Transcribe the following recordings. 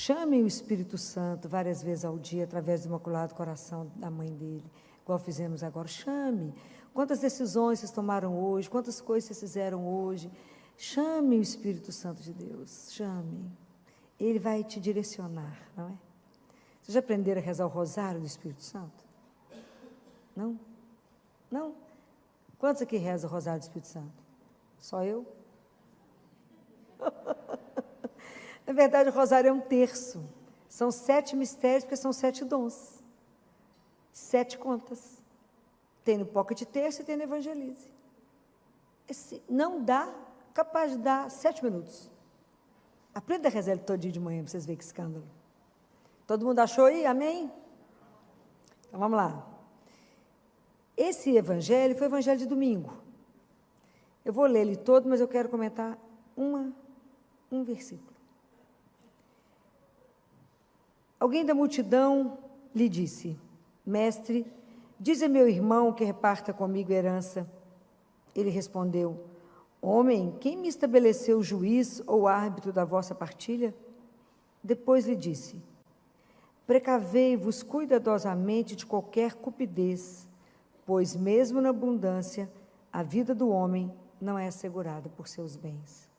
Chamem o Espírito Santo várias vezes ao dia, através do Imaculado Coração da mãe dele, igual fizemos agora. Chame. Quantas decisões vocês tomaram hoje, quantas coisas vocês fizeram hoje. Chame o Espírito Santo de Deus, chame. Ele vai te direcionar, não é? Vocês já aprenderam a rezar o rosário do Espírito Santo? Não? Não? Quantos aqui rezam o rosário do Espírito Santo? Só eu? Na verdade, o rosário é um terço. São 7 mistérios, porque são 7 dons. 7 contas. Tem no Pocket Terço e tem no Evangelize. Não dá, capaz de dar 7 minutos. Aprenda a rezar ele todo dia de manhã, para vocês verem que escândalo. Todo mundo achou aí? Amém? Então, vamos lá. Esse evangelho foi o evangelho de domingo. Eu vou ler ele todo, mas eu quero comentar um versículo. Alguém da multidão lhe disse: Mestre, diz a meu irmão que reparta comigo herança. Ele respondeu: Homem, quem me estabeleceu juiz ou árbitro da vossa partilha? Depois lhe disse: Precavei-vos cuidadosamente de qualquer cupidez, pois mesmo na abundância, a vida do homem não é assegurada por seus bens.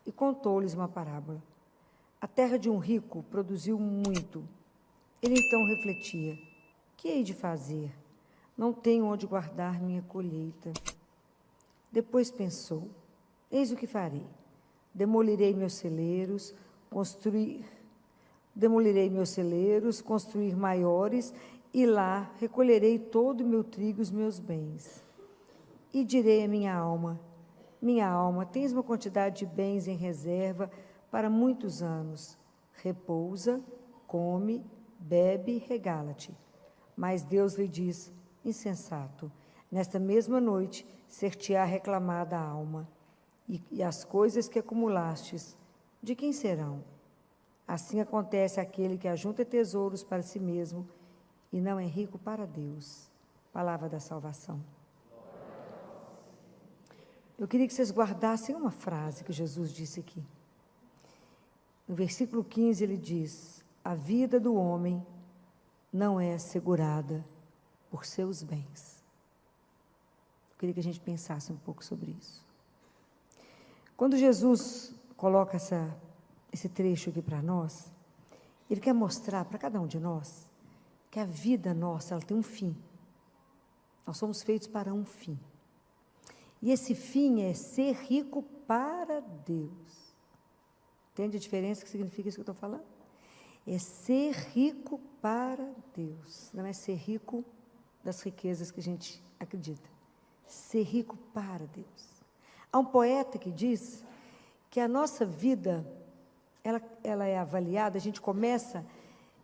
E contou-lhes uma parábola. A terra de um rico produziu muito. Ele então refletia: que hei de fazer? Não tenho onde guardar minha colheita. Depois pensou: eis o que farei. Demolirei meus celeiros, construir maiores, e lá recolherei todo o meu trigo e os meus bens. E direi à minha alma: minha alma, tens uma quantidade de bens em reserva para muitos anos. Repousa, come, bebe, regala-te. Mas Deus lhe diz: insensato, nesta mesma noite ser-te-á reclamada a alma, e as coisas que acumulastes, de quem serão? Assim acontece àquele que ajunta tesouros para si mesmo e não é rico para Deus. Palavra da salvação. Eu queria que vocês guardassem uma frase que Jesus disse aqui. No versículo 15 ele diz: a vida do homem não é assegurada por seus bens. Eu queria que a gente pensasse um pouco sobre isso. Quando Jesus coloca esse trecho aqui para nós, ele quer mostrar para cada um de nós que a vida nossa, ela tem um fim. Nós somos feitos para um fim. E esse fim é ser rico para Deus. Entende a diferença que significa isso que eu estou falando? É ser rico para Deus. Não é ser rico das riquezas que a gente acredita. Ser rico para Deus. Há um poeta que diz que a nossa vida, ela é avaliada, a gente começa,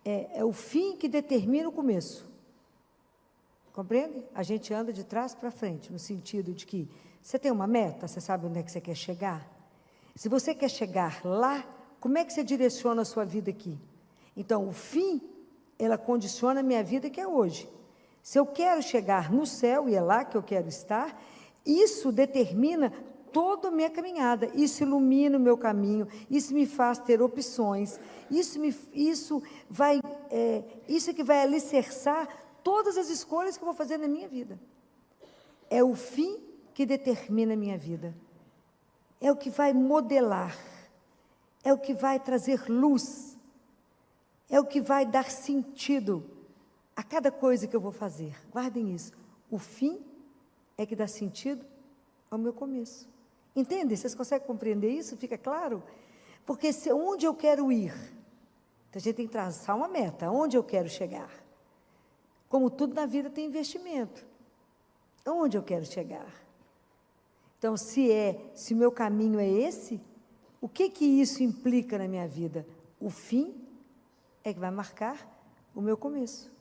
é o fim que determina o começo. Compreende? A gente anda de trás para frente, no sentido de que você tem uma meta, você sabe onde é que você quer chegar? Se você quer chegar lá, como é que você direciona a sua vida aqui? Então, o fim, ela condiciona a minha vida, que é hoje. Se eu quero chegar no céu, e é lá que eu quero estar, isso determina toda a minha caminhada, isso ilumina o meu caminho, isso me faz ter opções, isso que vai alicerçar todas as escolhas que eu vou fazer na minha vida. É o fim que determina a minha vida. É o que vai modelar, é o que vai trazer luz, é o que vai dar sentido a cada coisa que eu vou fazer. Guardem isso. O fim é que dá sentido ao meu começo. Entendem? Vocês conseguem compreender isso? Fica claro? Porque onde eu quero ir, a gente tem que traçar uma meta, onde eu quero chegar. Como tudo na vida tem investimento. Onde eu quero chegar? Então, se o meu caminho é esse, o que isso implica na minha vida? O fim é que vai marcar o meu começo.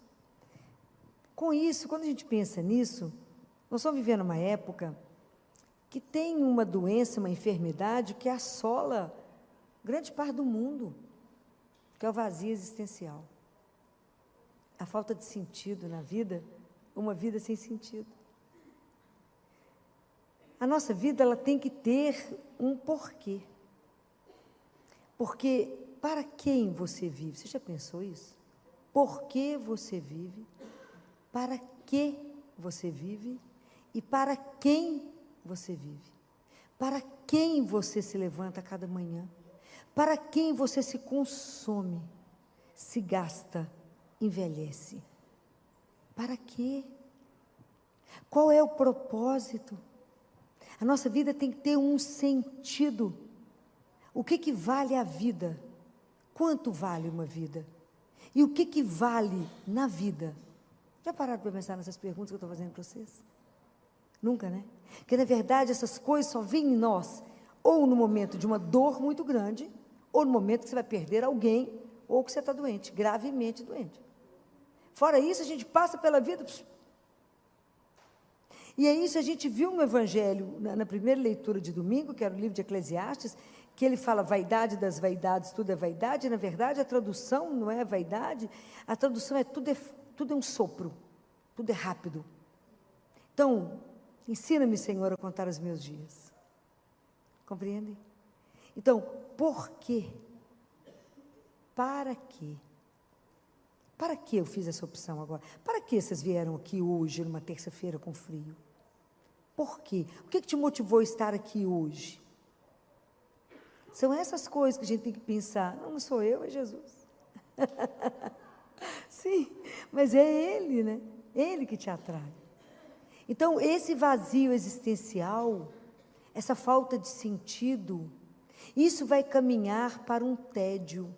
Com isso, quando a gente pensa nisso, nós estamos vivendo uma época que tem uma doença, uma enfermidade que assola grande parte do mundo, que é o vazio existencial. A falta de sentido na vida, uma vida sem sentido. A nossa vida, ela tem que ter um porquê. Porque para quem você vive? Você já pensou isso? Por que você vive? Para que você vive? E para quem você vive? Para quem você se levanta a cada manhã? Para quem você se consome, se gasta, envelhece? Para quê? Qual é o propósito? A nossa vida tem que ter um sentido. O que vale a vida? Quanto vale uma vida? E o que vale na vida? Já pararam para pensar nessas perguntas que eu estou fazendo para vocês? Nunca, né? Porque, na verdade, essas coisas só vêm em nós, ou no momento de uma dor muito grande, ou no momento que você vai perder alguém, ou que você está doente, gravemente doente. Fora isso, a gente passa pela vida... E é isso, a gente viu no Evangelho, na primeira leitura de domingo, que era o livro de Eclesiastes, que ele fala vaidade das vaidades, tudo é vaidade. Na verdade, a tradução não é vaidade, a tradução é tudo é um sopro, tudo é rápido. Então, ensina-me, Senhor, a contar os meus dias. Compreendem? Então, por quê? Para quê? Para que eu fiz essa opção agora? Para que vocês vieram aqui hoje, numa terça-feira com frio? Por quê? O que te motivou a estar aqui hoje? São essas coisas que a gente tem que pensar. Não sou eu, é Jesus. Sim, mas é Ele, né? Ele que te atrai. Então, esse vazio existencial, essa falta de sentido, isso vai caminhar para um tédio.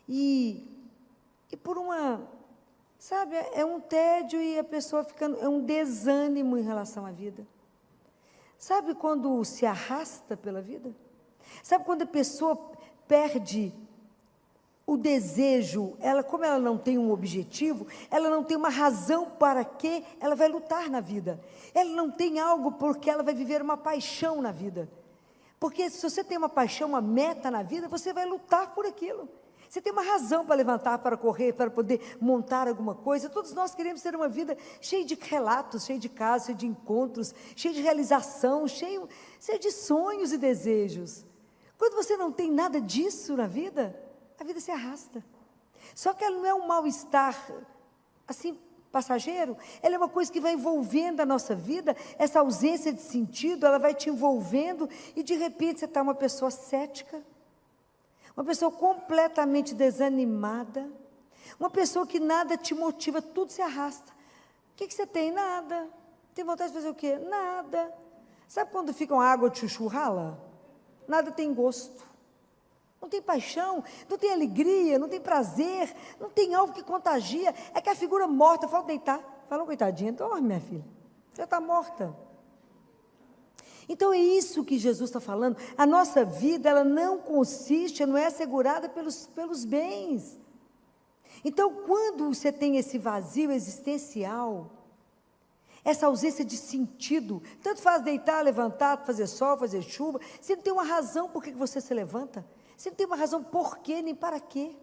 E por uma, sabe, é um tédio e a pessoa fica, é um desânimo em relação à vida. Sabe quando se arrasta pela vida? Sabe quando a pessoa perde o desejo, como ela não tem um objetivo, ela não tem uma razão para que ela vai lutar na vida. Ela não tem algo porque ela vai viver uma paixão na vida. Porque se você tem uma paixão, uma meta na vida, você vai lutar por aquilo. Você tem uma razão para levantar, para correr, para poder montar alguma coisa. Todos nós queremos ter uma vida cheia de relatos, cheia de casos, cheia de encontros, cheia de realização, cheia de sonhos e desejos. Quando você não tem nada disso na vida, a vida se arrasta. Só que ela não é um mal-estar, assim, passageiro. Ela é uma coisa que vai envolvendo a nossa vida, essa ausência de sentido, ela vai te envolvendo e, de repente, você está uma pessoa cética, uma pessoa completamente desanimada, uma pessoa que nada te motiva, tudo se arrasta. O que você tem? Nada. Tem vontade de fazer o quê? Nada. Sabe quando fica uma água de chuchu rala? Nada tem gosto. Não tem paixão, não tem alegria, não tem prazer, não tem algo que contagia. É que a figura morta, falta deitar. Falou, coitadinha, dorme, minha filha. Você está morta. Então é isso que Jesus está falando. A nossa vida, ela não consiste, não é assegurada pelos bens. Então, quando você tem esse vazio existencial, essa ausência de sentido, tanto faz deitar, levantar, fazer sol, fazer chuva, você não tem uma razão por que você se levanta, você não tem uma razão por quê, nem para quê.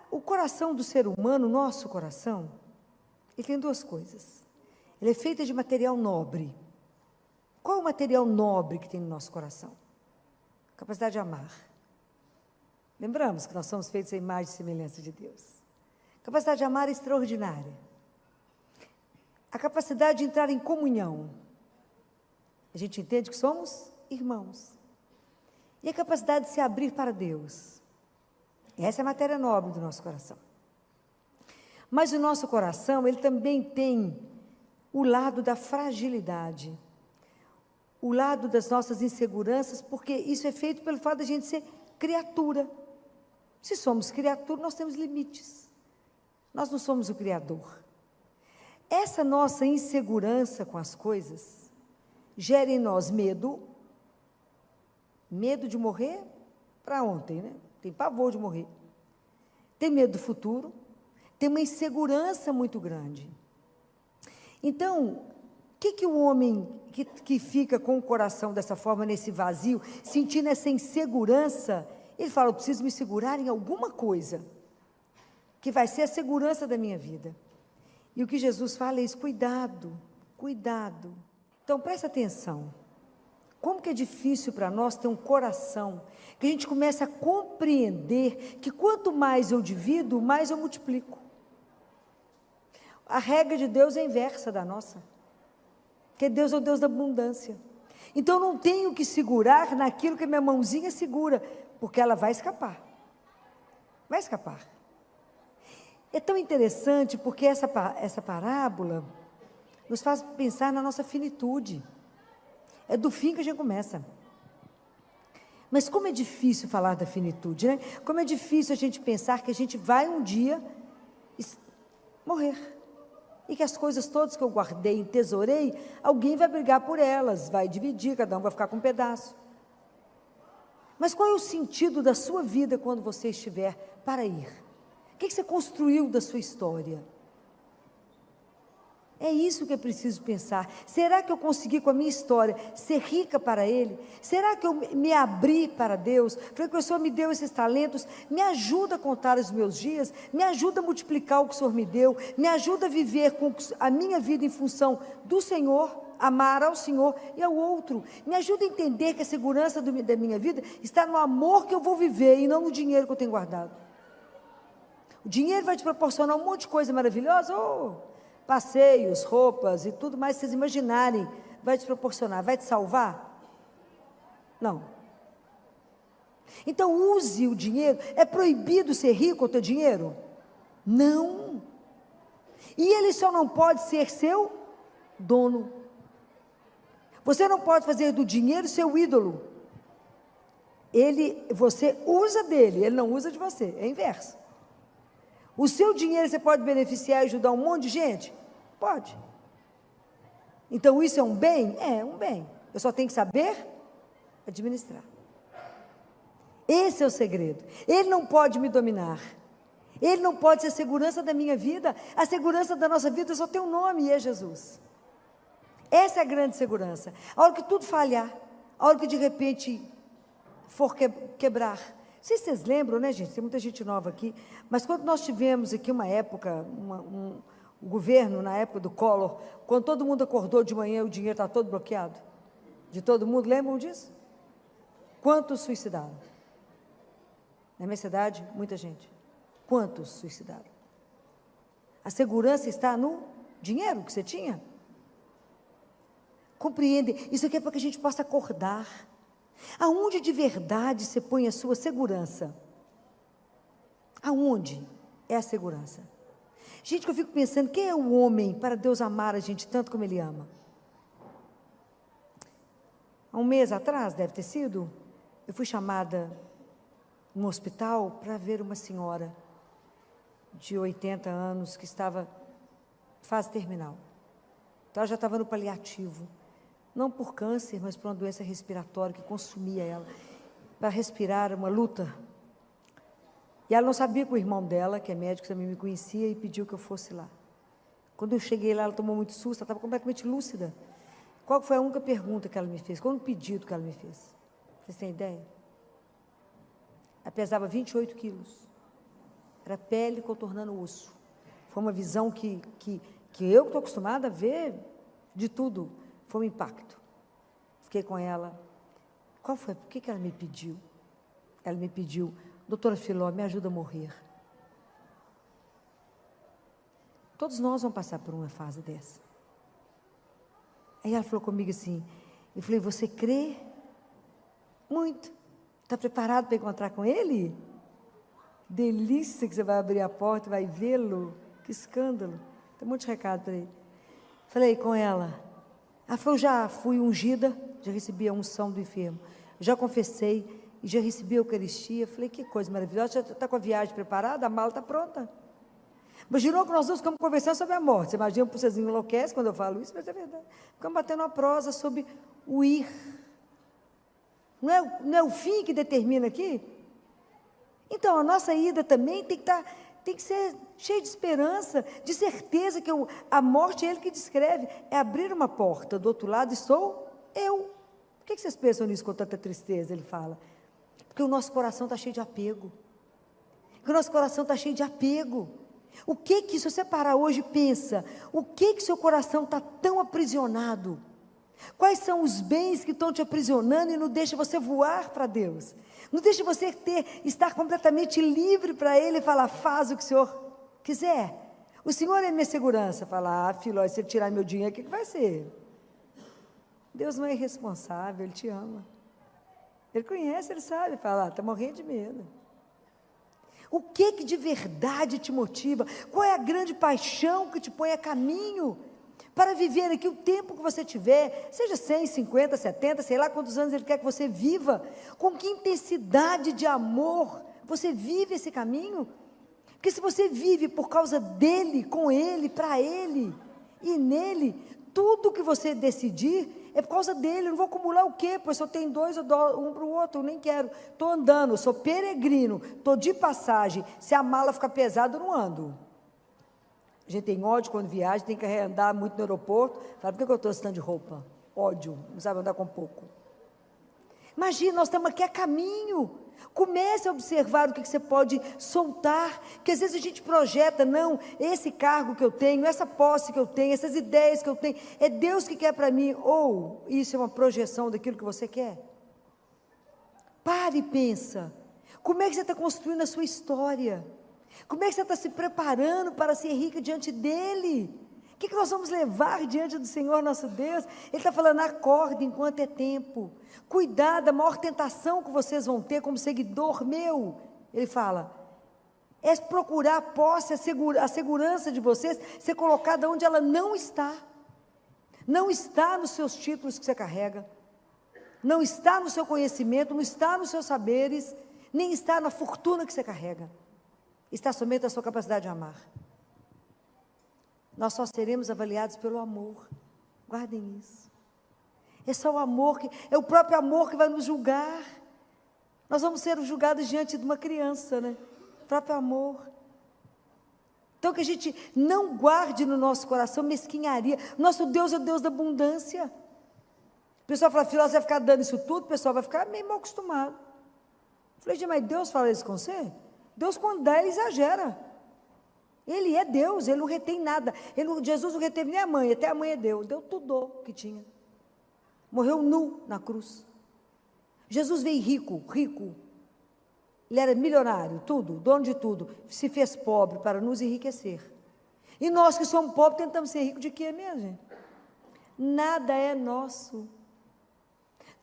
O coração do ser humano, nosso coração, ele tem duas coisas. Ele é feito de material nobre. Qual é o material nobre que tem no nosso coração? Capacidade de amar. Lembramos que nós somos feitos à imagem e semelhança de Deus. Capacidade de amar é extraordinária. A capacidade de entrar em comunhão. A gente entende que somos irmãos. E a capacidade de se abrir para Deus. Essa é a matéria nobre do nosso coração. Mas o nosso coração, ele também tem o lado da fragilidade. O lado das nossas inseguranças, porque isso é feito pelo fato de a gente ser criatura. Se somos criatura, nós temos limites. Nós não somos o Criador. Essa nossa insegurança com as coisas gera em nós medo de morrer para ontem, né? Tem pavor de morrer. Tem medo do futuro, tem uma insegurança muito grande. Então, o que o homem que fica com o coração dessa forma, nesse vazio, sentindo essa insegurança, ele fala, eu preciso me segurar em alguma coisa, que vai ser a segurança da minha vida. E o que Jesus fala é isso, cuidado, cuidado. Então, presta atenção. como que é difícil para nós ter um coração, que a gente começa a compreender que quanto mais eu divido, mais eu multiplico. A regra de Deus é inversa da nossa, porque Deus é o Deus da abundância. Então eu não tenho que segurar naquilo que minha mãozinha segura, porque ela vai escapar. Vai escapar. É tão interessante porque essa parábola nos faz pensar na nossa finitude. É do fim que a gente começa. Mas como é difícil falar da finitude, né? Como é difícil a gente pensar que a gente vai um dia morrer. E que as coisas todas que eu guardei, entesourei, alguém vai brigar por elas, vai dividir, cada um vai ficar com um pedaço. Mas qual é o sentido da sua vida quando você estiver para ir? O que você construiu da sua história? É isso que é preciso pensar. Será que eu consegui com a minha história ser rica para Ele? Será que eu me abri para Deus? Falei que o Senhor me deu esses talentos, me ajuda a contar os meus dias, me ajuda a multiplicar o que o Senhor me deu, me ajuda a viver com a minha vida em função do Senhor, amar ao Senhor e ao outro. Me ajuda a entender que a segurança da minha vida está no amor que eu vou viver e não no dinheiro que eu tenho guardado. O dinheiro vai te proporcionar um monte de coisa maravilhosa, passeios, roupas e tudo mais que vocês imaginarem, vai te proporcionar, vai te salvar? Não. Então use o dinheiro. É proibido ser rico com o teu dinheiro? Não. E ele só não pode ser seu dono. Você não pode fazer do dinheiro seu ídolo. Você usa dele, ele não usa de você, é inverso. O seu dinheiro você pode beneficiar e ajudar um monte de gente? Pode. Então isso é um bem? É um bem. Eu só tenho que saber administrar. Esse é o segredo. Ele não pode me dominar. Ele não pode ser a segurança da minha vida. A segurança da nossa vida só tem um nome e é Jesus. Essa é a grande segurança. A hora que tudo falhar, a hora que de repente for quebrar. Não sei se vocês lembram, né, gente? Tem muita gente nova aqui. Mas quando nós tivemos aqui uma época, o governo, na época do Collor, quando todo mundo acordou de manhã, o dinheiro está todo bloqueado. De todo mundo, lembram disso? Quantos suicidaram? Na minha cidade, muita gente. Quantos suicidaram? A segurança está no dinheiro que você tinha? Compreende? Isso aqui é para que a gente possa acordar. Aonde de verdade você põe a sua segurança? Aonde é a segurança? Gente, que eu fico pensando, quem é o homem para Deus amar a gente tanto como Ele ama? Há um mês atrás, deve ter sido, eu fui chamada no hospital para ver uma senhora de 80 anos que estava em fase terminal. Então, ela já estava no paliativo. Não por câncer, mas por uma doença respiratória que consumia ela. Para respirar, uma luta. E ela não sabia que o irmão dela, que é médico, também me conhecia e pediu que eu fosse lá. Quando eu cheguei lá, ela tomou muito susto, ela estava completamente lúcida. Qual foi a única pergunta que ela me fez? Qual o pedido que ela me fez? Vocês têm ideia? Ela pesava 28 quilos. Era pele contornando o osso. Foi uma visão que eu estou acostumada a ver de tudo. Foi um impacto. Fiquei com ela. Qual foi? Por que ela me pediu? Ela me pediu, doutora Filó, me ajuda a morrer. Todos nós vamos passar por uma fase dessa. Aí ela falou comigo assim, eu falei, você crê? Muito. Está preparado para encontrar com ele? Delícia que você vai abrir a porta e vai vê-lo. Que escândalo. Tem um monte de recado para ele. Falei com ela. Ela falou, eu já fui ungida, já recebi a unção do enfermo. Já confessei e já recebi a Eucaristia. Falei, que coisa maravilhosa. Já está com a viagem preparada? A mala está pronta. Imaginou que nós dois ficamos conversando sobre a morte. Você imagina que vocês enlouquecem quando eu falo isso, mas é verdade. Ficamos batendo uma prosa sobre o ir. Não é o fim que determina aqui? Então, a nossa ida também tem que ser cheia de esperança, de certeza que a morte é Ele que descreve. É abrir uma porta, do outro lado estou eu. Por que vocês pensam nisso com tanta tristeza? Ele fala. Porque o nosso coração está cheio de apego. Porque o nosso coração está cheio de apego. O que se você parar hoje e pensa, o que seu coração está tão aprisionado? Quais são os bens que estão te aprisionando e não deixam você voar para Deus? Não deixa você estar completamente livre para Ele e falar, faz o que o Senhor quiser. O Senhor é minha segurança. Falar, filho, se Ele tirar meu dinheiro, o que vai ser? Deus não é irresponsável, Ele te ama. Ele conhece, Ele sabe. Fala, está morrendo de medo. O que de verdade te motiva? Qual é a grande paixão que te põe a caminho para viver aqui o tempo que você tiver, seja 100, 50, 70, sei lá quantos anos Ele quer que você viva, com que intensidade de amor você vive esse caminho? Porque se você vive por causa dEle, com Ele, para Ele e nele, tudo que você decidir é por causa dEle. Eu não vou acumular o quê? Pois se eu tenho dois, eu dou um para o outro, eu nem quero. Estou andando, eu sou peregrino, estou de passagem, se a mala ficar pesada, eu não ando. A gente tem ódio quando viaja, tem que andar muito no aeroporto. Fala, por que eu estou assim de roupa? Ódio, não sabe andar com pouco. Imagina, nós estamos aqui a caminho. Comece a observar o que você pode soltar, que às vezes a gente projeta, não, esse cargo que eu tenho, essa posse que eu tenho, essas ideias que eu tenho, é Deus que quer para mim, ou isso é uma projeção daquilo que você quer? Pare e pensa, como é que você está construindo a sua história? Como é que você está se preparando para ser rica diante dEle? O que nós vamos levar diante do Senhor nosso Deus? Ele está falando, acorde enquanto é tempo. Cuidado, da maior tentação que vocês vão ter como seguidor meu. Ele fala, é procurar a posse, a segurança de vocês, ser colocada onde ela não está. Não está nos seus títulos que você carrega. Não está no seu conhecimento, não está nos seus saberes, nem está na fortuna que você carrega. Está somente a sua capacidade de amar. Nós só seremos avaliados pelo amor. Guardem isso. É só o amor, é o próprio amor que vai nos julgar. Nós vamos ser julgados diante de uma criança, né? O próprio amor. Então que a gente não guarde no nosso coração mesquinharia. Nosso Deus é o Deus da abundância. O pessoal fala, filho, você vai ficar dando isso tudo, o pessoal vai ficar meio mal acostumado. Eu falei, mas Deus fala isso com você? Deus, quando dá, Ele exagera. Ele é Deus, Ele não retém nada. Jesus não reteve nem a mãe, até a mãe é Deus. Deu tudo que tinha. Morreu nu na cruz. Jesus veio rico. Ele era milionário, tudo, dono de tudo. Se fez pobre para nos enriquecer. E nós que somos pobres tentamos ser ricos de quê mesmo, gente? Nada é nosso.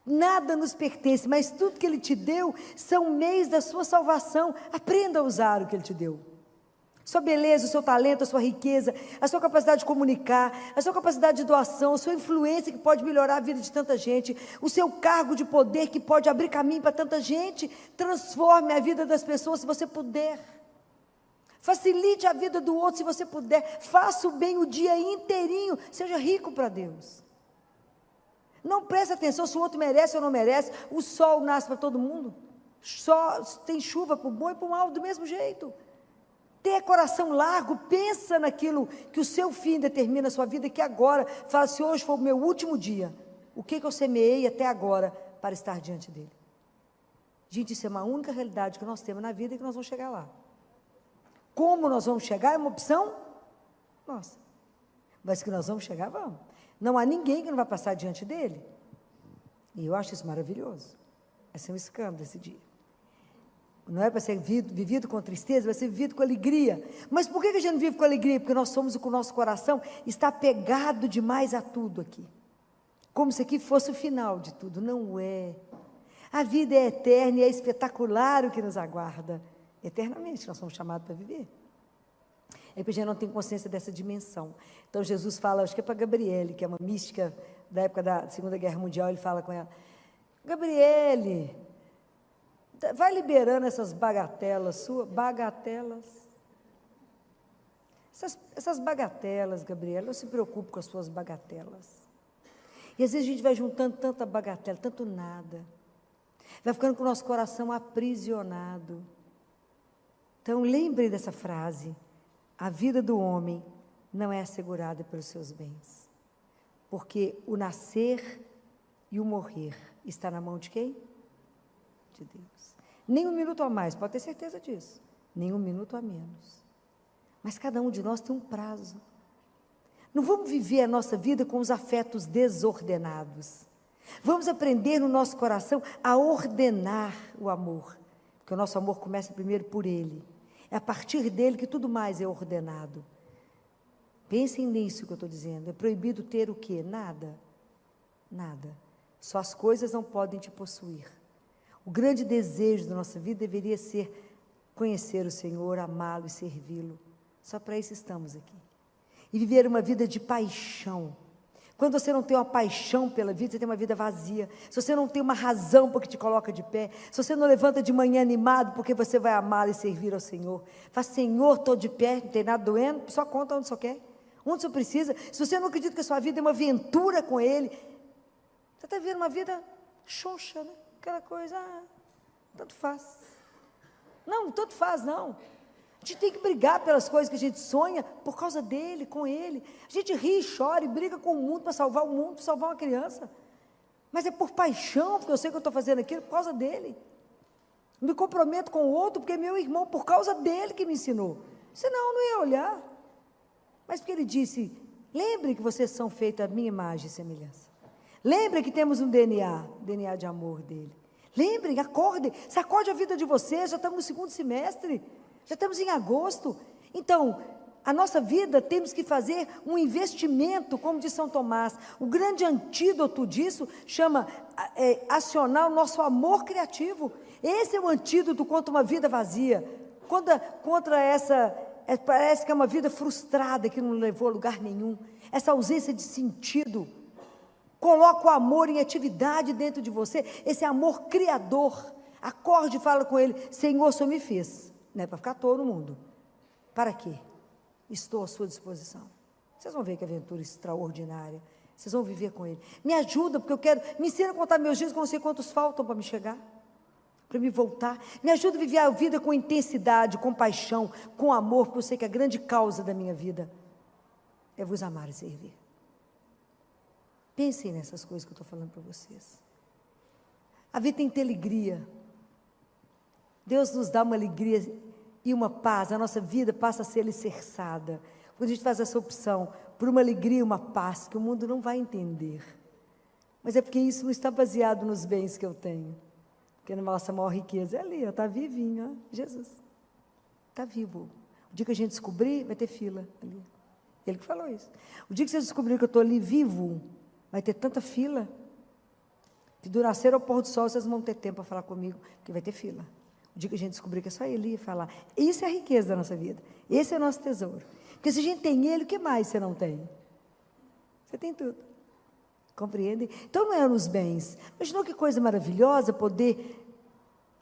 Nada nos pertence, mas tudo que Ele te deu são meios da sua salvação. Aprenda a usar o que Ele te deu. Sua beleza, o seu talento, a sua riqueza, a sua capacidade de comunicar, a sua capacidade de doação, a sua influência que pode melhorar a vida de tanta gente, o seu cargo de poder que pode abrir caminho para tanta gente. Transforme a vida das pessoas se você puder. Facilite a vida do outro se você puder. Faça o bem o dia inteirinho. Seja rico para Deus. Não preste atenção se o outro merece ou não merece. O sol nasce para todo mundo. Só tem chuva para o bom e para o mal do mesmo jeito. Tenha coração largo, pensa naquilo que o seu fim determina a sua vida, que agora, fala, se hoje for o meu último dia, o que eu semeei até agora para estar diante dele? Gente, isso é uma única realidade que nós temos na vida e que nós vamos chegar lá. Como nós vamos chegar é uma opção nossa. Mas que nós vamos chegar, vamos. Não há ninguém que não vai passar diante dele. E eu acho isso maravilhoso. Vai ser um escândalo esse dia. Não é para ser vivido com tristeza, vai ser vivido com alegria. Mas por que a gente não vive com alegria? Porque nós somos o nosso coração está pegado demais a tudo aqui. Como se aqui fosse o final de tudo. Não é. A vida é eterna e é espetacular o que nos aguarda. Eternamente nós somos chamados para viver. É porque a gente não tem consciência dessa dimensão. Então Jesus fala, acho que é para Gabriele, que é uma mística da época da Segunda Guerra Mundial, ele fala com ela, Gabriele, vai liberando essas bagatelas suas, essas bagatelas, Gabriela, não se preocupe com as suas bagatelas. E às vezes a gente vai juntando tanta bagatela, tanto nada, vai ficando com o nosso coração aprisionado. Então lembre dessa frase, a vida do homem não é assegurada pelos seus bens, porque o nascer e o morrer está na mão de quem? De Deus. Nem um minuto a mais, pode ter certeza disso, nem um minuto a menos. Mas cada um de nós tem um prazo. Não vamos viver a nossa vida com os afetos desordenados. Vamos aprender no nosso coração a ordenar o amor, porque o nosso amor começa primeiro por Ele. É a partir dele que tudo mais é ordenado. Pensem nisso que eu estou dizendo. É proibido ter o quê? Nada. Nada. Só as coisas não podem te possuir. O grande desejo da nossa vida deveria ser conhecer o Senhor, amá-lo e servi-lo. Só para isso estamos aqui. E viver uma vida de paixão. Quando você não tem uma paixão pela vida, você tem uma vida vazia. Se você não tem uma razão porque te coloca de pé, se você não levanta de manhã animado porque você vai amá-lo e servir ao Senhor, faz, Senhor, estou de pé, não tem nada doendo, só conta onde só quer, onde você precisa. Se você não acredita que a sua vida é uma aventura com Ele, você está vivendo uma vida xoxa, né? Aquela coisa, tanto faz. Não, tanto faz não. A gente tem que brigar pelas coisas que a gente sonha por causa dele, com ele. A gente ri, chora e briga com o mundo para salvar o mundo, para salvar uma criança. Mas é por paixão, porque eu sei que eu estou fazendo aquilo por causa dele. Me comprometo com o outro porque é meu irmão, por causa dele que me ensinou. Senão eu não ia olhar. Mas porque ele disse, lembre que vocês são feitos à minha imagem e semelhança. Lembre que temos um DNA de amor dele. Lembrem, acordem, sacode a vida de vocês, já estamos no segundo semestre. Já estamos em agosto. Então, a nossa vida temos que fazer um investimento, como diz São Tomás. O grande antídoto disso chama acionar o nosso amor criativo. Esse é o antídoto contra uma vida vazia, contra essa, parece que é uma vida frustrada, que não levou a lugar nenhum, essa ausência de sentido. Coloca o amor em atividade dentro de você, esse amor criador. Acorde e fala com ele, Senhor, o Senhor me fez. Não é para ficar à toa no mundo. Para quê? Estou à sua disposição. Vocês vão ver que aventura extraordinária. Vocês vão viver com ele. Me ajuda, porque eu quero. Me ensina a contar meus dias, que eu não sei quantos faltam para me chegar. Para me voltar. Me ajuda a viver a vida com intensidade, com paixão, com amor, porque eu sei que a grande causa da minha vida é vos amar e servir. Pensem nessas coisas que eu estou falando para vocês. A vida tem que ter alegria. Deus nos dá uma alegria e uma paz, a nossa vida passa a ser alicerçada. Quando a gente faz essa opção por uma alegria e uma paz que o mundo não vai entender. Mas é porque isso não está baseado nos bens que eu tenho. Porque a nossa maior riqueza é ali, está vivinho, ó, Jesus. Está vivo. O dia que a gente descobrir, vai ter fila ali. Ele que falou isso. O dia que vocês descobrirem que eu estou ali vivo, vai ter tanta fila, que do nascer ao pôr do sol, vocês não vão ter tempo para falar comigo, porque vai ter fila. O dia que a gente descobrir que é só Ele ia falar, isso é a riqueza da nossa vida, esse é o nosso tesouro. Porque se a gente tem Ele, o que mais você não tem? Você tem tudo. Compreende? Então não é nos bens. Imaginou que coisa maravilhosa poder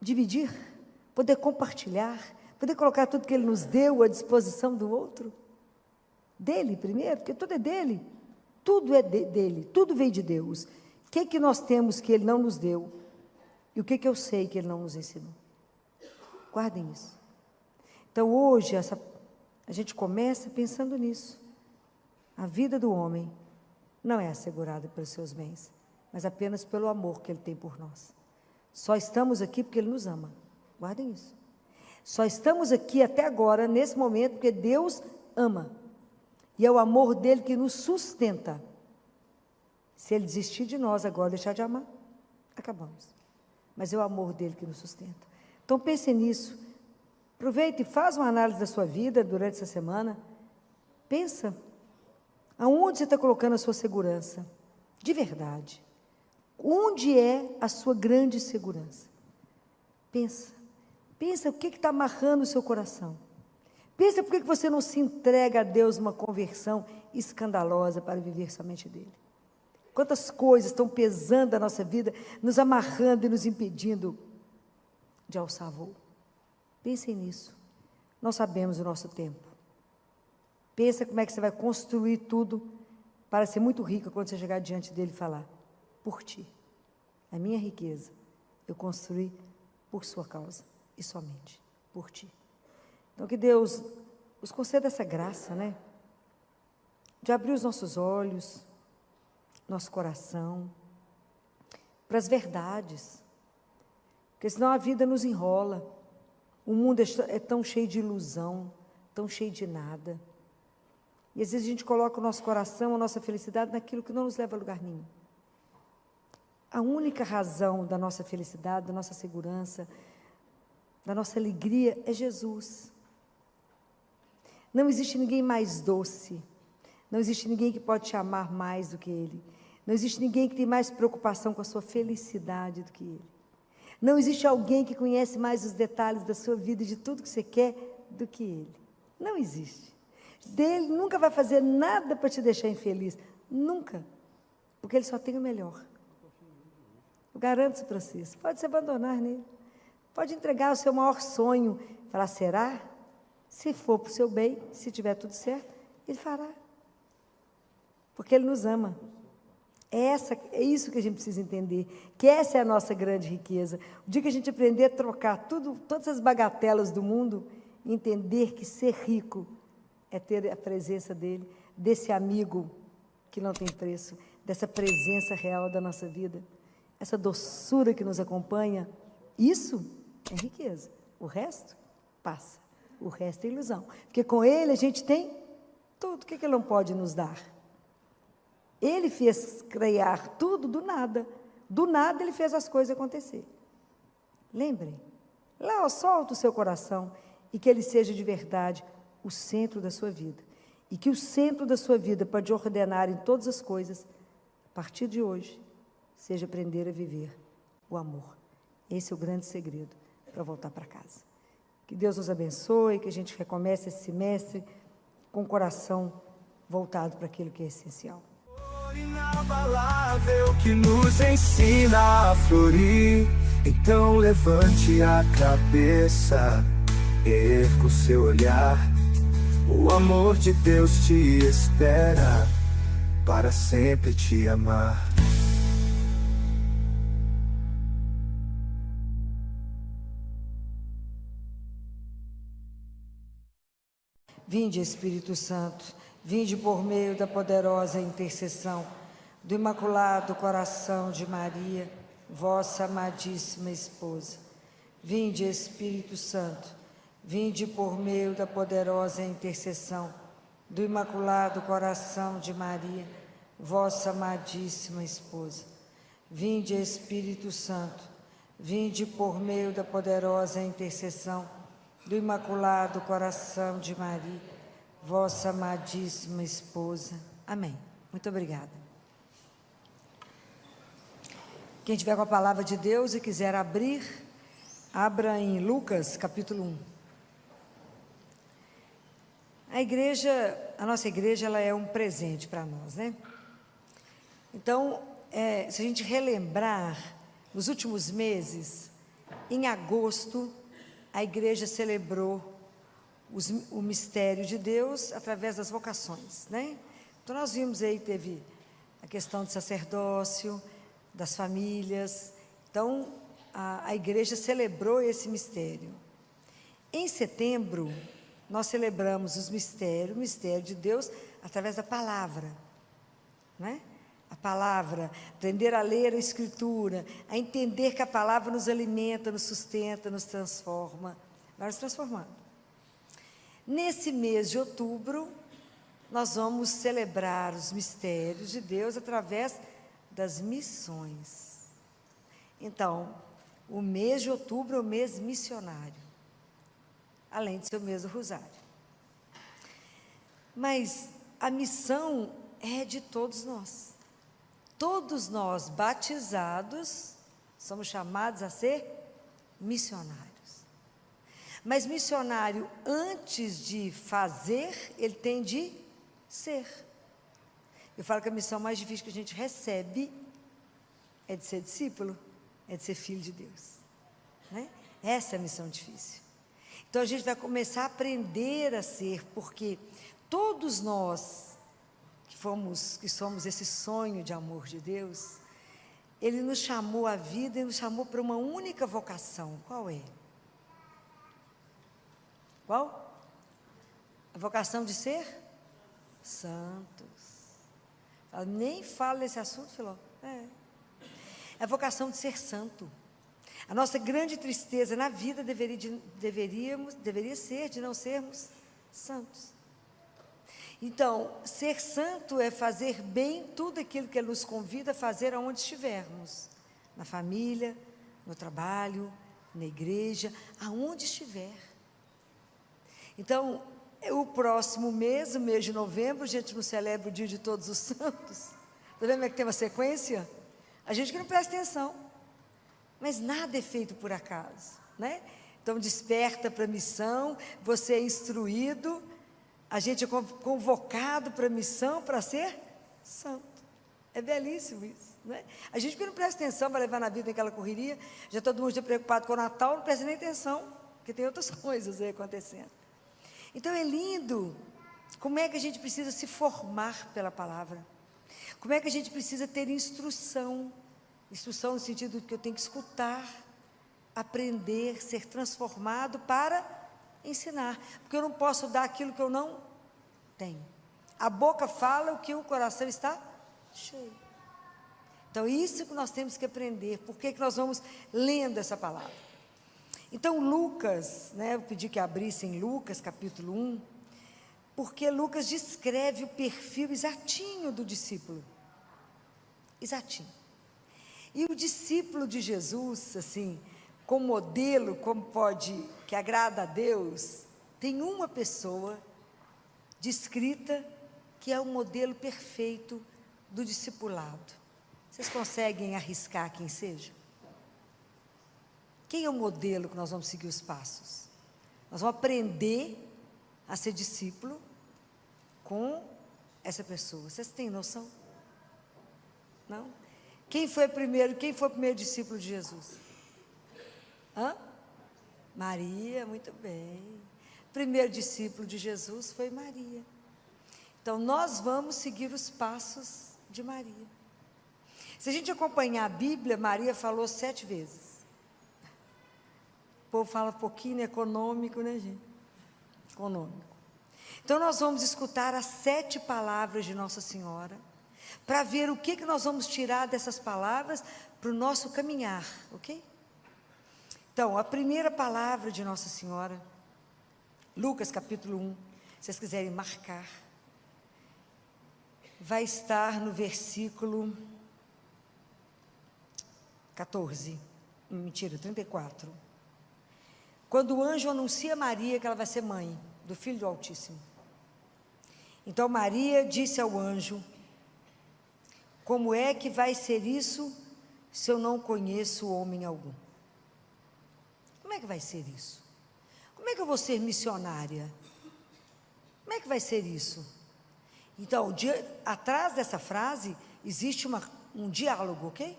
dividir, poder compartilhar, poder colocar tudo que Ele nos deu à disposição do outro. Dele primeiro, porque tudo é dele. Tudo é dele, tudo veio de Deus. O que é que nós temos que Ele não nos deu? E o que é que eu sei que Ele não nos ensinou? Guardem isso. Então, hoje, a gente começa pensando nisso. A vida do homem não é assegurada pelos seus bens, mas apenas pelo amor que Ele tem por nós. Só estamos aqui porque Ele nos ama. Guardem isso. Só estamos aqui até agora, nesse momento, porque Deus ama. E é o amor dEle que nos sustenta. Se Ele desistir de nós agora, deixar de amar, acabamos. Mas é o amor dEle que nos sustenta. Então, pense nisso. Aproveite e faz uma análise da sua vida durante essa semana. Pensa, aonde você está colocando a sua segurança? De verdade. Onde é a sua grande segurança? Pensa. Pensa o que está amarrando o seu coração. Pensa por que você não se entrega a Deus uma conversão escandalosa para viver somente dEle. Quantas coisas estão pesando a nossa vida, nos amarrando e nos impedindo de alçar voo. Pensem nisso. Nós sabemos o nosso tempo. Pensa como é que você vai construir tudo para ser muito rica quando você chegar diante dele e falar, por ti, a minha riqueza, eu construí por sua causa e somente por ti. Então que Deus nos conceda essa graça, né? De abrir os nossos olhos, nosso coração, para as verdades. Porque senão a vida nos enrola. O mundo é tão cheio de ilusão, tão cheio de nada. E às vezes a gente coloca o nosso coração, a nossa felicidade naquilo que não nos leva a lugar nenhum. A única razão da nossa felicidade, da nossa segurança, da nossa alegria é Jesus. Não existe ninguém mais doce. Não existe ninguém que pode te amar mais do que Ele. Não existe ninguém que tem mais preocupação com a sua felicidade do que Ele. Não existe alguém que conhece mais os detalhes da sua vida e de tudo que você quer do que Ele. Não existe. Ele nunca vai fazer nada para te deixar infeliz. Nunca. Porque Ele só tem o melhor. Eu garanto isso para vocês. Pode se abandonar nele. Pode entregar o seu maior sonho. Falar, será? Se for para o seu bem, se tiver tudo certo, Ele fará. Porque Ele nos ama. É isso que a gente precisa entender, que essa é a nossa grande riqueza. O dia que a gente aprender a trocar todas as bagatelas do mundo, entender que ser rico é ter a presença dEle, desse amigo que não tem preço, dessa presença real da nossa vida, essa doçura que nos acompanha, isso é riqueza. O resto passa, o resto é ilusão. Porque com Ele a gente tem tudo. O que Ele não pode nos dar? Ele fez criar tudo do nada. Do nada Ele fez as coisas acontecer. Lembrem, lá solta o seu coração e que ele seja de verdade o centro da sua vida. E que o centro da sua vida, para te ordenar em todas as coisas, a partir de hoje, seja aprender a viver o amor. Esse é o grande segredo para voltar para casa. Que Deus nos abençoe, que a gente recomece esse semestre com o coração voltado para aquilo que é essencial. Inabalável que nos ensina a florir. Então levante a cabeça, erga o seu olhar. O amor de Deus te espera para sempre te amar. Vinde, Espírito Santo, vinde por meio da poderosa intercessão do Imaculado Coração de Maria, vossa amadíssima esposa. Vinde, Espírito Santo, vinde por meio da poderosa intercessão do Imaculado Coração de Maria, vossa amadíssima esposa. Vinde, Espírito Santo, vinde por meio da poderosa intercessão do Imaculado Coração de Maria, vossa amadíssima esposa. Amém. Muito obrigada. Quem tiver com a palavra de Deus e quiser abrir, abra em Lucas, capítulo 1. A nossa igreja, ela é um presente para nós, né? Então, se a gente relembrar, nos últimos meses, em agosto, a igreja celebrou o mistério de Deus através das vocações, né? Então, nós vimos aí, teve a questão do sacerdócio, das famílias. Então, a igreja celebrou esse mistério. Em setembro, nós celebramos o mistério de Deus através da palavra, né? A palavra, aprender a ler a Escritura, a entender que a palavra nos alimenta, nos sustenta, nos transforma, vai nos transformando. Nesse mês de outubro, nós vamos celebrar os mistérios de Deus através das missões. Então, o mês de outubro é o mês missionário, além de ser o mês do Rosário. Mas a missão é de todos nós. Todos nós, batizados, somos chamados a ser missionários. Mas missionário, antes de fazer, ele tem de ser. Eu falo que a missão mais difícil que a gente recebe é de ser discípulo, é de ser filho de Deus, né? Essa é a missão difícil. Então a gente vai começar a aprender a ser, porque todos nós que somos esse sonho de amor de Deus, Ele nos chamou à vida e nos chamou para uma única vocação. Qual é? Qual? A vocação de ser santos. Eu nem falo desse assunto, Filó. É a vocação de ser santo. A nossa grande tristeza na vida deveria ser de não sermos santos. Então, ser santo é fazer bem tudo aquilo que Ele nos convida a fazer aonde estivermos. Na família, no trabalho, na igreja, aonde estiver. Então, o próximo mês, o mês de novembro, a gente não celebra o dia de Todos os Santos. Está vendo como é que tem uma sequência? A gente que não presta atenção. Mas nada é feito por acaso, né? Então, desperta para a missão, você é instruído, a gente é convocado para a missão para ser santo. É belíssimo isso, né? A gente que não presta atenção para levar na vida aquela correria, já todo mundo está preocupado com o Natal, não presta nem atenção, porque tem outras coisas aí acontecendo. Então é lindo, como é que a gente precisa se formar pela palavra, como é que a gente precisa ter instrução no sentido de que eu tenho que escutar, aprender, ser transformado para ensinar, porque eu não posso dar aquilo que eu não tenho. A boca fala o que o coração está cheio. Então, isso que nós temos que aprender. Por que nós vamos lendo essa palavra? Então, Lucas, né, eu pedi que abrissem Lucas, capítulo 1, porque Lucas descreve o perfil exatinho do discípulo. Exatinho. E o discípulo de Jesus, assim, como modelo, como pode, que agrada a Deus, tem uma pessoa descrita que é o modelo perfeito do discipulado. Vocês conseguem arriscar quem seja? Quem é o modelo que nós vamos seguir os passos? Nós vamos aprender a ser discípulo com essa pessoa. Vocês têm noção? Não? Quem foi o primeiro discípulo de Jesus? Maria, muito bem. O primeiro discípulo de Jesus foi Maria. Então, nós vamos seguir os passos de Maria. Se a gente acompanhar a Bíblia, Maria falou 7 vezes. O povo fala pouquinho econômico, né, gente? Econômico. Então, nós vamos escutar as 7 palavras de Nossa Senhora, para ver o que nós vamos tirar dessas palavras para o nosso caminhar, ok? Então, a primeira palavra de Nossa Senhora, Lucas capítulo 1, se vocês quiserem marcar, vai estar no versículo 34. Quando o anjo anuncia a Maria que ela vai ser mãe do Filho do Altíssimo. Então Maria disse ao anjo: como é que vai ser isso se eu não conheço homem algum? Como é que vai ser isso? Como é que eu vou ser missionária? Como é que vai ser isso? Então, atrás dessa frase, existe um diálogo, ok?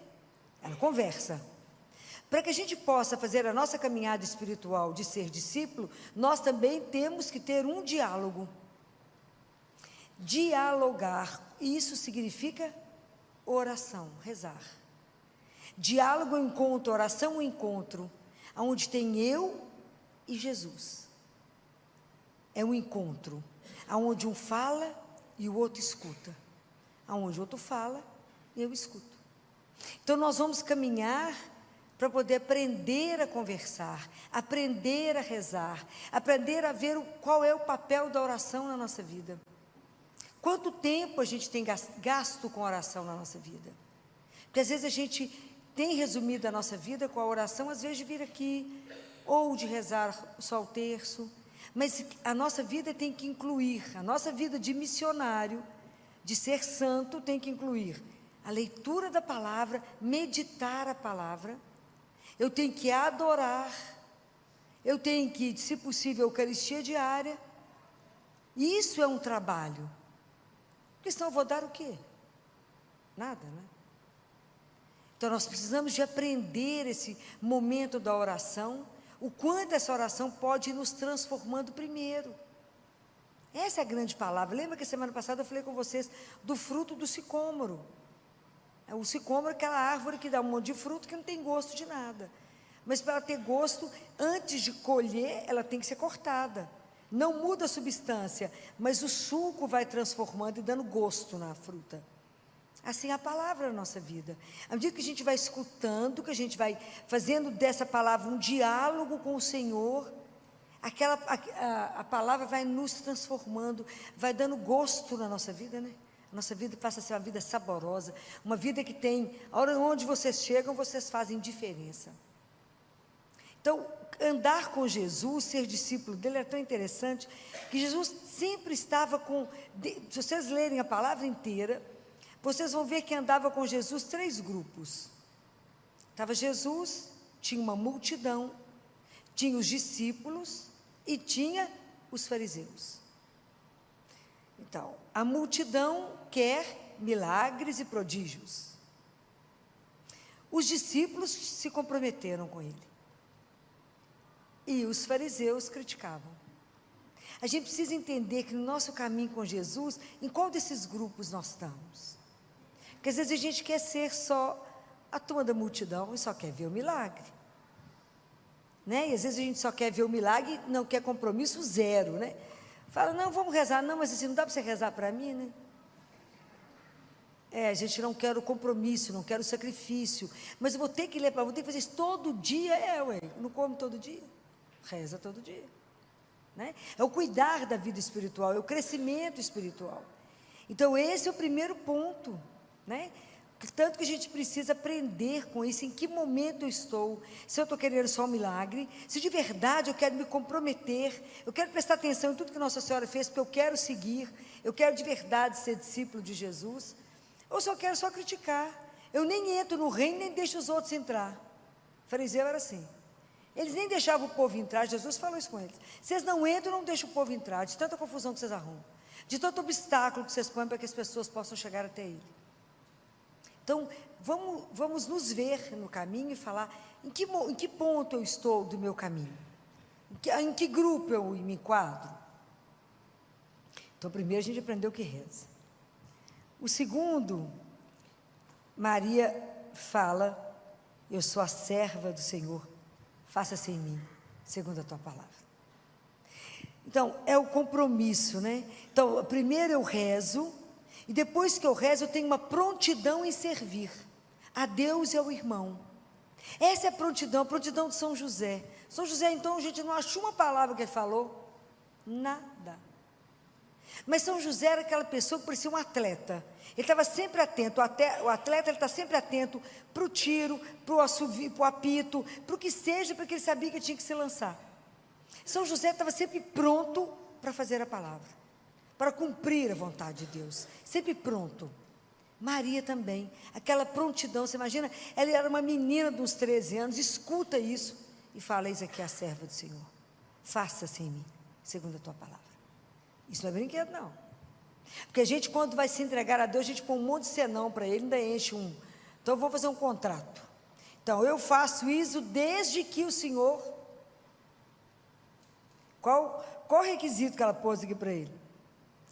Ela conversa. Para que a gente possa fazer a nossa caminhada espiritual de ser discípulo, nós também temos que ter um diálogo. Dialogar, isso significa oração, rezar. Diálogo, encontro, oração, encontro, onde tem eu e Jesus. É um encontro, onde um fala e o outro escuta. Onde o outro fala e eu escuto. Então nós vamos caminhar para poder aprender a conversar, aprender a rezar, aprender a ver qual é o papel da oração na nossa vida. Quanto tempo a gente tem gasto com oração na nossa vida? Porque às vezes a gente tem resumido a nossa vida com a oração, às vezes de vir aqui, ou de rezar só o terço, mas a nossa vida tem que incluir, a nossa vida de missionário, de ser santo, tem que incluir a leitura da palavra, meditar a palavra, eu tenho que adorar, eu tenho que, se possível, Eucaristia diária, e isso é um trabalho, porque senão eu vou dar o quê? Nada, né? Então nós precisamos de aprender esse momento da oração, o quanto essa oração pode ir nos transformando primeiro. Essa é a grande palavra. Lembra que semana passada eu falei com vocês do fruto do sicômoro? O sicômoro é aquela árvore que dá um monte de fruto que não tem gosto de nada. Mas para ela ter gosto, antes de colher, ela tem que ser cortada. Não muda a substância, mas o suco vai transformando e dando gosto na fruta. Assim é a palavra na nossa vida. À medida que a gente vai escutando, que a gente vai fazendo dessa palavra um diálogo com o Senhor, a palavra vai nos transformando, vai dando gosto na nossa vida, né? A nossa vida passa a ser uma vida saborosa, uma vida que tem, a hora onde vocês chegam, vocês fazem diferença. Então, andar com Jesus, ser discípulo dele é tão interessante, que Jesus sempre estava se vocês lerem a palavra inteira, vocês vão ver que andava com Jesus 3 grupos. Estava Jesus, tinha uma multidão, tinha os discípulos e tinha os fariseus. Então, a multidão quer milagres e prodígios. Os discípulos se comprometeram com ele. E os fariseus criticavam. A gente precisa entender que no nosso caminho com Jesus, em qual desses grupos nós estamos? Porque às vezes a gente quer ser só a turma da multidão e só quer ver o milagre. Né? E às vezes a gente só quer ver o milagre e não quer compromisso zero, né? Fala, não, vamos rezar, não, mas assim, não dá para você rezar para mim, né? A gente não quer o compromisso, não quer o sacrifício, mas eu vou ter que ler, vou ter que fazer isso todo dia, não como todo dia, reza todo dia, né? É o cuidar da vida espiritual, é o crescimento espiritual. Então esse é o primeiro ponto, né? Tanto que a gente precisa aprender com isso, em que momento eu estou, se eu estou querendo só um milagre, se de verdade eu quero me comprometer, eu quero prestar atenção em tudo que Nossa Senhora fez, porque eu quero seguir, eu quero de verdade ser discípulo de Jesus, ou se eu quero só criticar, eu nem entro no reino, nem deixo os outros entrar. O fariseu era assim, eles nem deixavam o povo entrar, Jesus falou isso com eles, vocês não entram, não deixam o povo entrar, de tanta confusão que vocês arrumam, de tanto obstáculo que vocês põem para que as pessoas possam chegar até ele. Então, vamos nos ver no caminho e falar em que ponto eu estou do meu caminho, em que grupo eu me enquadro. Então, primeiro a gente aprendeu que reza. O segundo, Maria fala, eu sou a serva do Senhor, faça-se em mim, segundo a tua palavra. Então, é o compromisso, né? Então, primeiro eu rezo, e depois que eu rezo, eu tenho uma prontidão em servir a Deus e ao irmão. Essa é a prontidão de São José. São José, então, a gente não achou uma palavra que ele falou, nada. Mas São José era aquela pessoa que parecia um atleta. Ele estava sempre atento, o atleta ele está sempre atento para o tiro, para o assovio, para o apito, para o que seja, porque ele sabia que tinha que se lançar. São José estava sempre pronto para fazer a palavra, para cumprir a vontade de Deus, sempre pronto. Maria também, aquela prontidão, você imagina, ela era uma menina de uns 13 anos, escuta isso, e fala, eis aqui a serva do Senhor, faça-se em mim, segundo a tua palavra. Isso não é brinquedo não, porque a gente quando vai se entregar a Deus, a gente põe um monte de senão para ele, ainda enche um, então eu vou fazer um contrato, então eu faço isso desde que o Senhor, qual o requisito que ela pôs aqui para ele?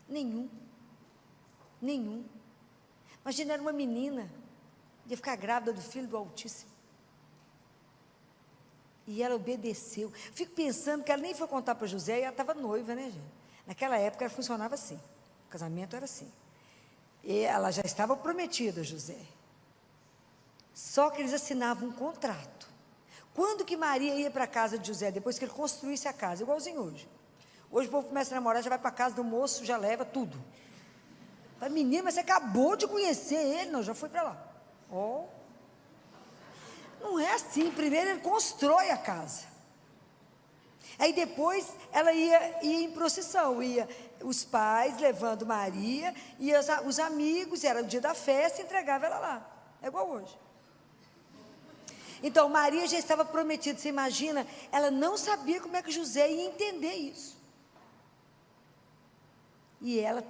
Nenhum. Imagina, era uma menina, ia ficar grávida do Filho do Altíssimo. E ela obedeceu. Fico pensando que ela nem foi contar para José e ela estava noiva, né, gente? Naquela época ela funcionava assim, o casamento era assim. E ela já estava prometida a José. Só que eles assinavam um contrato. Quando que Maria ia para a casa de José? Depois que ele construísse a casa, igualzinho hoje. Hoje o povo começa a namorar, já vai para a casa do moço, já leva tudo. Fala, menina, mas você acabou de conhecer ele. Não, já foi para lá. Não é assim, primeiro ele constrói a casa. Aí depois ela ia em procissão, ia os pais levando Maria, e os amigos, era o dia da festa, entregava ela lá. É igual hoje. Então Maria já estava prometida, você imagina, ela não sabia como é que José ia entender isso. E ela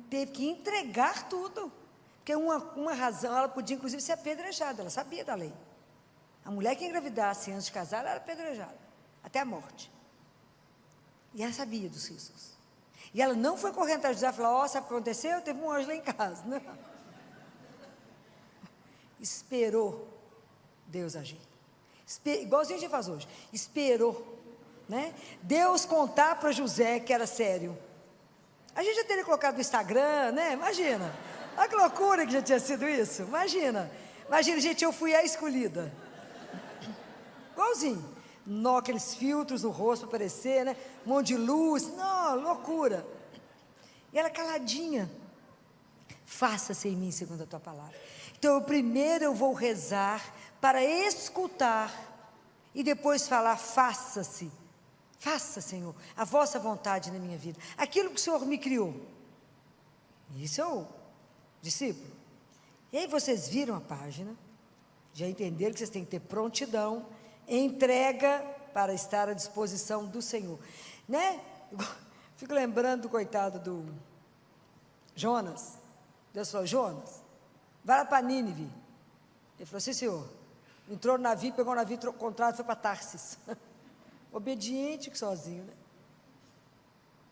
teve que entregar tudo, porque uma razão, ela podia inclusive ser apedrejada, ela sabia da lei. A mulher que engravidasse antes de casar, ela era apedrejada, até a morte. E ela sabia dos riscos. E ela não foi correndo atrás de José e falou, sabe o que aconteceu? Teve um anjo lá em casa. Não. Esperou Deus agir. Igualzinho a gente faz hoje. Esperou, né? Deus contar para José que era sério. A gente já teria colocado no Instagram, né? Imagina. Olha que loucura que já tinha sido isso. Imagina, gente, eu fui a escolhida. Igualzinho. aqueles filtros no rosto para aparecer, né? Um monte de luz, não, loucura. E ela caladinha, faça-se em mim segundo a tua palavra. Então, primeiro eu vou rezar para escutar e depois falar, faça-se, faça, Senhor, a vossa vontade na minha vida, aquilo que o Senhor me criou. Isso é o discípulo. E aí vocês viram a página, já entenderam que vocês têm que ter prontidão, entrega para estar à disposição do Senhor, né? Fico lembrando do coitado do Jonas. Deus falou, Jonas, vai lá para Nínive. Ele falou, sim, senhor. Entrou no navio, pegou o navio contrário, foi para Tarsis. Obediente que sozinho, né?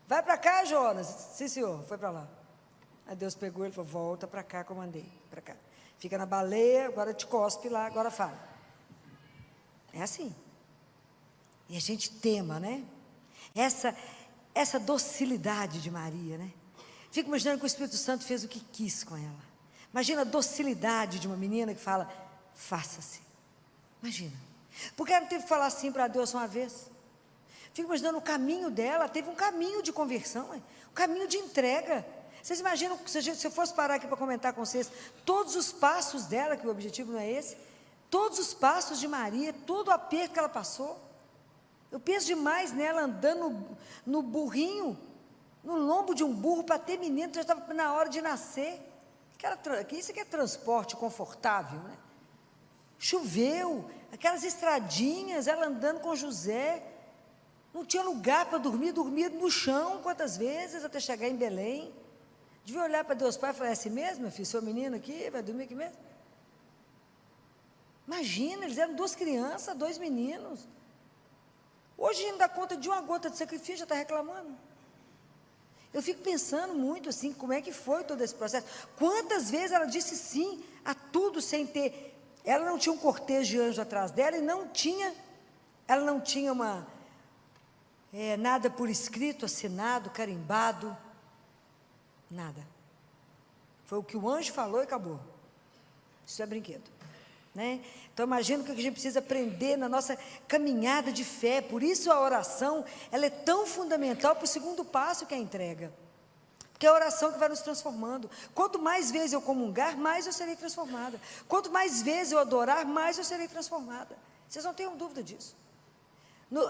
Vai para cá, Jonas. Sim, senhor, foi para lá. Aí Deus pegou ele e falou, volta para cá que eu mandei, para cá. Fica na baleia, agora te cospe lá, agora fala. É assim. E a gente tema, né? Essa docilidade de Maria, né? Fico imaginando que o Espírito Santo fez o que quis com ela. Imagina a docilidade de uma menina que fala, faça-se. Imagina. Porque ela não teve que falar assim para Deus uma vez. Fico imaginando o caminho dela, teve um caminho de conversão, um caminho de entrega. Vocês imaginam, se eu fosse parar aqui para comentar com vocês, todos os passos dela, que o objetivo não é esse, todos os passos de Maria, todo o aperto que ela passou. Eu penso demais nela andando no burrinho, no lombo de um burro para ter menino, já estava na hora de nascer. Isso aqui é transporte confortável, né? Choveu, aquelas estradinhas, ela andando com José, não tinha lugar para dormir, dormia no chão quantas vezes até chegar em Belém. Devia olhar para Deus Pai e falar, é assim mesmo, meu filho, seu menino aqui, vai dormir aqui mesmo? Imagina, eles eram 2 crianças, 2 meninos. Hoje a gente não dá conta de uma gota de sacrifício, já está reclamando. Eu fico pensando muito assim, como é que foi todo esse processo. Quantas vezes ela disse sim a tudo sem ter... Ela não tinha um cortejo de anjo atrás dela e ela não tinha nada por escrito, assinado, carimbado, nada. Foi o que o anjo falou e acabou. Isso é brinquedo, né? Então imagina o que a gente precisa aprender na nossa caminhada de fé. Por isso a oração, ela é tão fundamental para o segundo passo, que é a entrega. Porque é a oração que vai nos transformando. Quanto mais vezes eu comungar, mais eu serei transformada. Quanto mais vezes eu adorar, mais eu serei transformada. Vocês não tenham dúvida disso.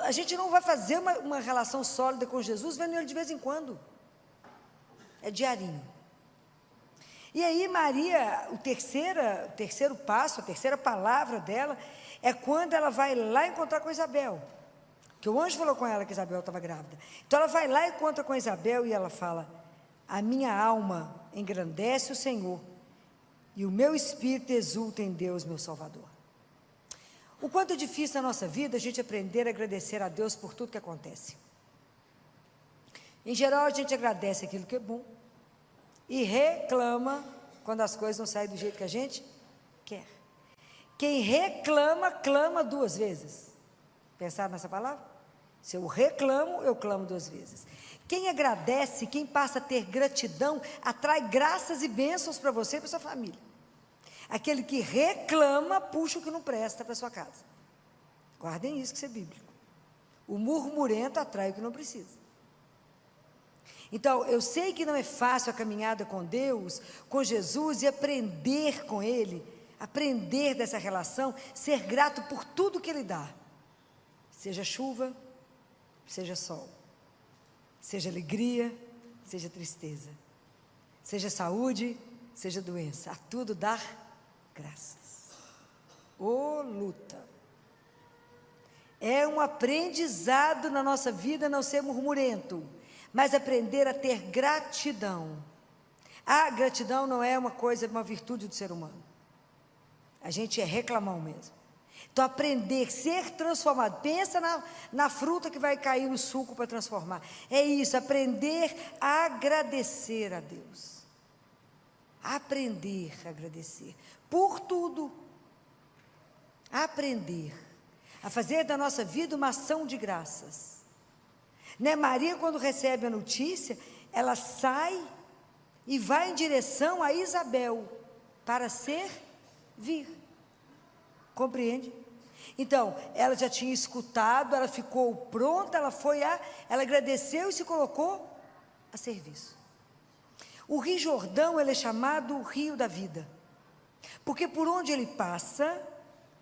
A gente não vai fazer uma relação sólida com Jesus vendo ele de vez em quando. É diarinho. E aí Maria, o terceiro passo, a terceira palavra dela, é quando ela vai lá encontrar com Isabel. Que o anjo falou com ela que Isabel estava grávida. Então ela vai lá e encontra com Isabel e ela fala, a minha alma engrandece o Senhor, e o meu espírito exulta em Deus, meu Salvador. O quanto é difícil na nossa vida a gente aprender a agradecer a Deus por tudo que acontece. Em geral a gente agradece aquilo que é bom, e reclama quando as coisas não saem do jeito que a gente quer. Quem reclama, clama 2 vezes. Pensaram nessa palavra? Se eu reclamo, eu clamo 2 vezes. Quem agradece, quem passa a ter gratidão, atrai graças e bênçãos para você e para sua família. Aquele que reclama, puxa o que não presta para sua casa. Guardem isso, que isso é bíblico. O murmurento atrai o que não precisa. Então, eu sei que não é fácil a caminhada com Deus, com Jesus, e aprender com Ele, aprender dessa relação, ser grato por tudo que Ele dá. Seja chuva, seja sol, seja alegria, seja tristeza, seja saúde, seja doença, a tudo dar graças. Ô luta! É um aprendizado na nossa vida não ser murmurento, mas aprender a ter gratidão. A gratidão não é uma virtude do ser humano. A gente é reclamão mesmo. Então aprender, ser transformado. Pensa na fruta que vai cair no suco para transformar. É isso, aprender a agradecer a Deus. Aprender a agradecer por tudo. Aprender a fazer da nossa vida uma ação de graças. Né? Maria, quando recebe a notícia, ela sai e vai em direção a Isabel para servir. Compreende? Então, ela já tinha escutado, ela ficou pronta, ela agradeceu e se colocou a serviço. O Rio Jordão, ele é chamado o Rio da Vida, porque por onde ele passa,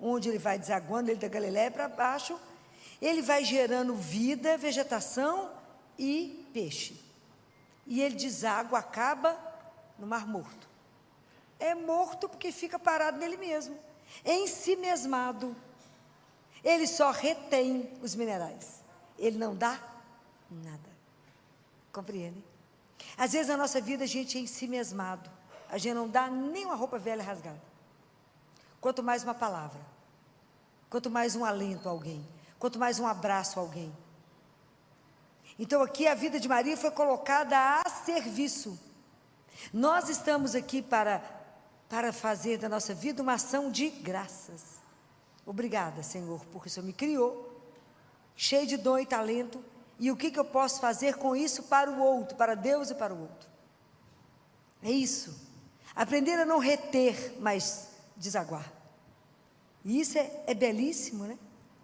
onde ele vai desaguando, ele da Galileia para baixo, ele vai gerando vida, vegetação e peixe. E ele deságua, acaba no Mar Morto. É morto porque fica parado nele mesmo, ensimesmado. Ele só retém os minerais, ele não dá nada. Compreende? Às vezes na nossa vida a gente é ensimesmado, a gente não dá nem uma roupa velha rasgada, quanto mais uma palavra, quanto mais um alento a alguém, quanto mais um abraço a alguém. Então aqui a vida de Maria foi colocada a serviço. Nós estamos aqui para fazer da nossa vida uma ação de graças. Obrigada, Senhor, porque o Senhor me criou, cheio de dom e talento, e o que eu posso fazer com isso para o outro, para Deus e para o outro. É isso. Aprender a não reter, mas desaguar. E isso é belíssimo, né?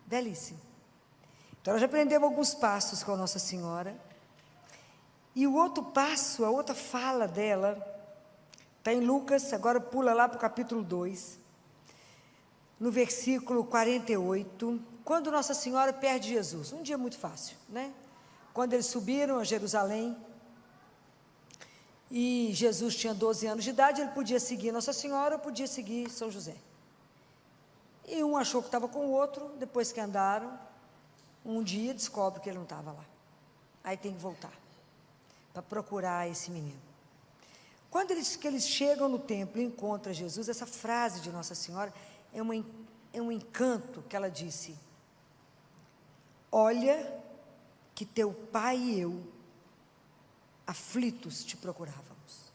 Belíssimo. Então, nós já aprendemos alguns passos com a Nossa Senhora. E o outro passo, a outra fala dela, está em Lucas, agora pula lá para o capítulo 2, no versículo 48, quando Nossa Senhora perde Jesus. Um dia muito fácil, né? Quando eles subiram a Jerusalém, e Jesus tinha 12 anos de idade, ele podia seguir Nossa Senhora, ou podia seguir São José. E um achou que estava com o outro, depois que andaram, um dia descobre que ele não estava lá. Aí tem que voltar, para procurar esse menino. Quando eles chegam no templo e encontram Jesus, essa frase de Nossa Senhora é um encanto que ela disse: olha que teu pai e eu, aflitos, te procurávamos.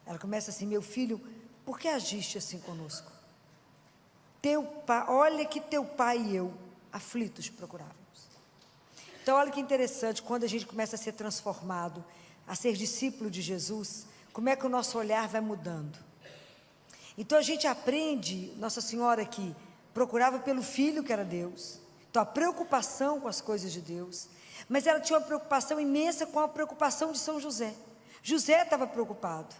Ela começa assim: meu filho, por que agiste assim conosco? Olha que teu pai e eu, aflitos, te procurávamos. Então olha que interessante, quando a gente começa a ser transformado, a ser discípulo de Jesus, como é que o nosso olhar vai mudando. Então a gente aprende, Nossa Senhora que procurava pelo Filho que era Deus, então a preocupação com as coisas de Deus, mas ela tinha uma preocupação imensa com a preocupação de São José. José estava preocupado.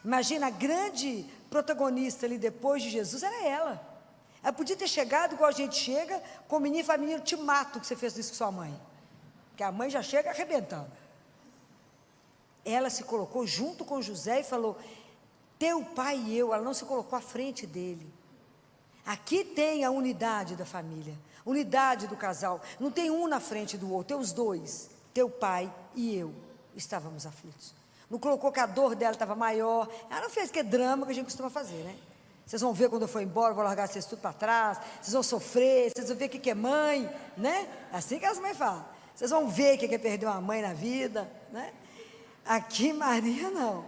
Imagina, a grande protagonista ali depois de Jesus era ela. Ela podia ter chegado igual a gente chega, com o menino e falar: menino, te mato que você fez isso com sua mãe, porque a mãe já chega arrebentando. Ela se colocou junto com José e falou: teu pai e eu. Ela não se colocou à frente dele. Aqui tem a unidade da família, unidade do casal, não tem um na frente do outro, tem os dois, teu pai e eu estávamos aflitos. Não colocou que a dor dela estava maior, ela não fez que drama que a gente costuma fazer, né? Vocês vão ver quando eu for embora, eu vou largar vocês tudo para trás, vocês vão sofrer, vocês vão ver o que é mãe, né? Assim que as mães falam, vocês vão ver o que é perder uma mãe na vida, né? Aqui Maria não,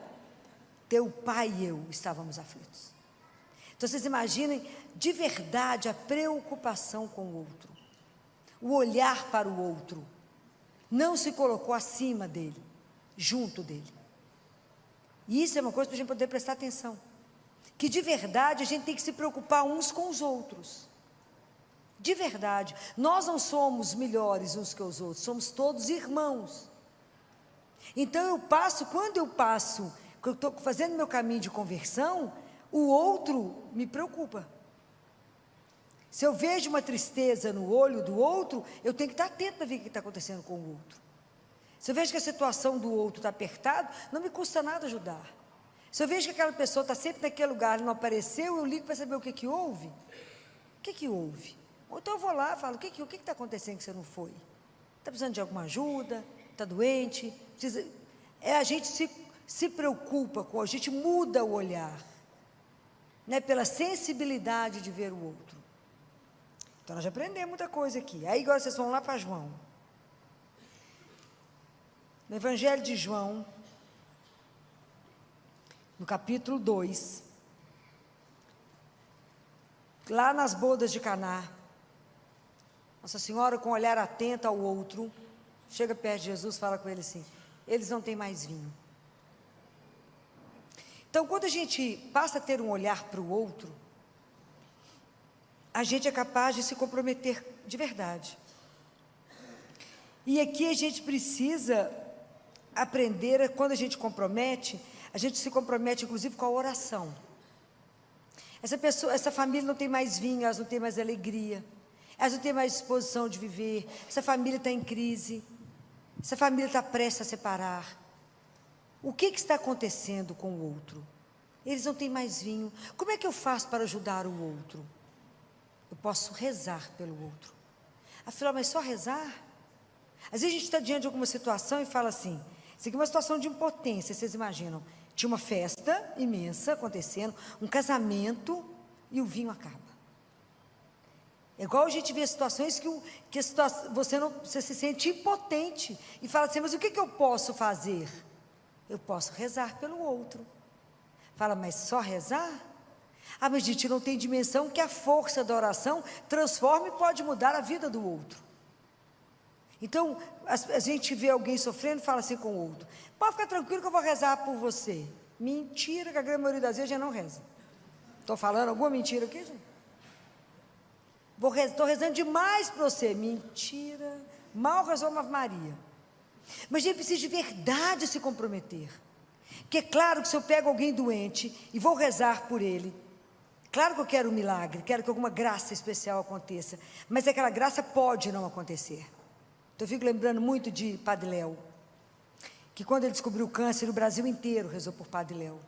teu pai e eu estávamos aflitos. Então vocês imaginem de verdade a preocupação com o outro, o olhar para o outro, não se colocou acima dele, junto dele. E isso é uma coisa para a gente poder prestar atenção, que de verdade a gente tem que se preocupar uns com os outros, de verdade. Nós não somos melhores uns que os outros, somos todos irmãos. Então quando eu estou fazendo meu caminho de conversão, o outro me preocupa. Se eu vejo uma tristeza no olho do outro, eu tenho que estar atento para ver o que está acontecendo com o outro. Se eu vejo que a situação do outro está apertada, não me custa nada ajudar. Se eu vejo que aquela pessoa está sempre naquele lugar e não apareceu, eu ligo para saber o que houve. O que houve? Ou então eu vou lá e falo: o que está acontecendo que você não foi? Está precisando de alguma ajuda? Está doente? A gente se preocupa a gente muda o olhar, né, pela sensibilidade de ver o outro. Então nós já aprendemos muita coisa aqui. Aí agora vocês vão lá para João. No Evangelho de João, no capítulo 2, lá nas bodas de Caná, Nossa Senhora, com um olhar atento ao outro, chega perto de Jesus e fala com ele assim: eles não têm mais vinho. Então, quando a gente passa a ter um olhar para o outro, a gente é capaz de se comprometer de verdade. E aqui a gente precisa aprender, quando a gente compromete, a gente se compromete inclusive com a oração. Essa família não tem mais vinho, elas não têm mais alegria, elas não têm mais disposição de viver, essa família está em crise, essa família está prestes a separar. O que está acontecendo com o outro? Eles não têm mais vinho. Como é que eu faço para ajudar o outro? Eu posso rezar pelo outro. Afinal, mas só rezar? Às vezes a gente está diante de alguma situação e fala assim, isso aqui é uma situação de impotência, vocês imaginam? Tinha uma festa imensa acontecendo, um casamento, e o vinho acaba. É igual a gente vê situações que você se sente impotente, e fala assim, mas o que eu posso fazer? Eu posso rezar pelo outro. Fala, mas só rezar? Ah, mas a gente não tem dimensão que a força da oração transforma e pode mudar a vida do outro. Então, a gente vê alguém sofrendo e fala assim com o outro, pode ficar tranquilo que eu vou rezar por você. Mentira, que a grande maioria das vezes já não reza. Estou falando alguma mentira aqui, gente? Estou rezando demais para você. Mentira, mal rezou uma Ave Maria. Mas a gente precisa de verdade se comprometer. Porque é claro que se eu pego alguém doente e vou rezar por ele, claro que eu quero um milagre, quero que alguma graça especial aconteça, mas aquela graça pode não acontecer. Então eu fico lembrando muito de Padre Léo, que quando ele descobriu o câncer, o Brasil inteiro rezou por Padre Léo.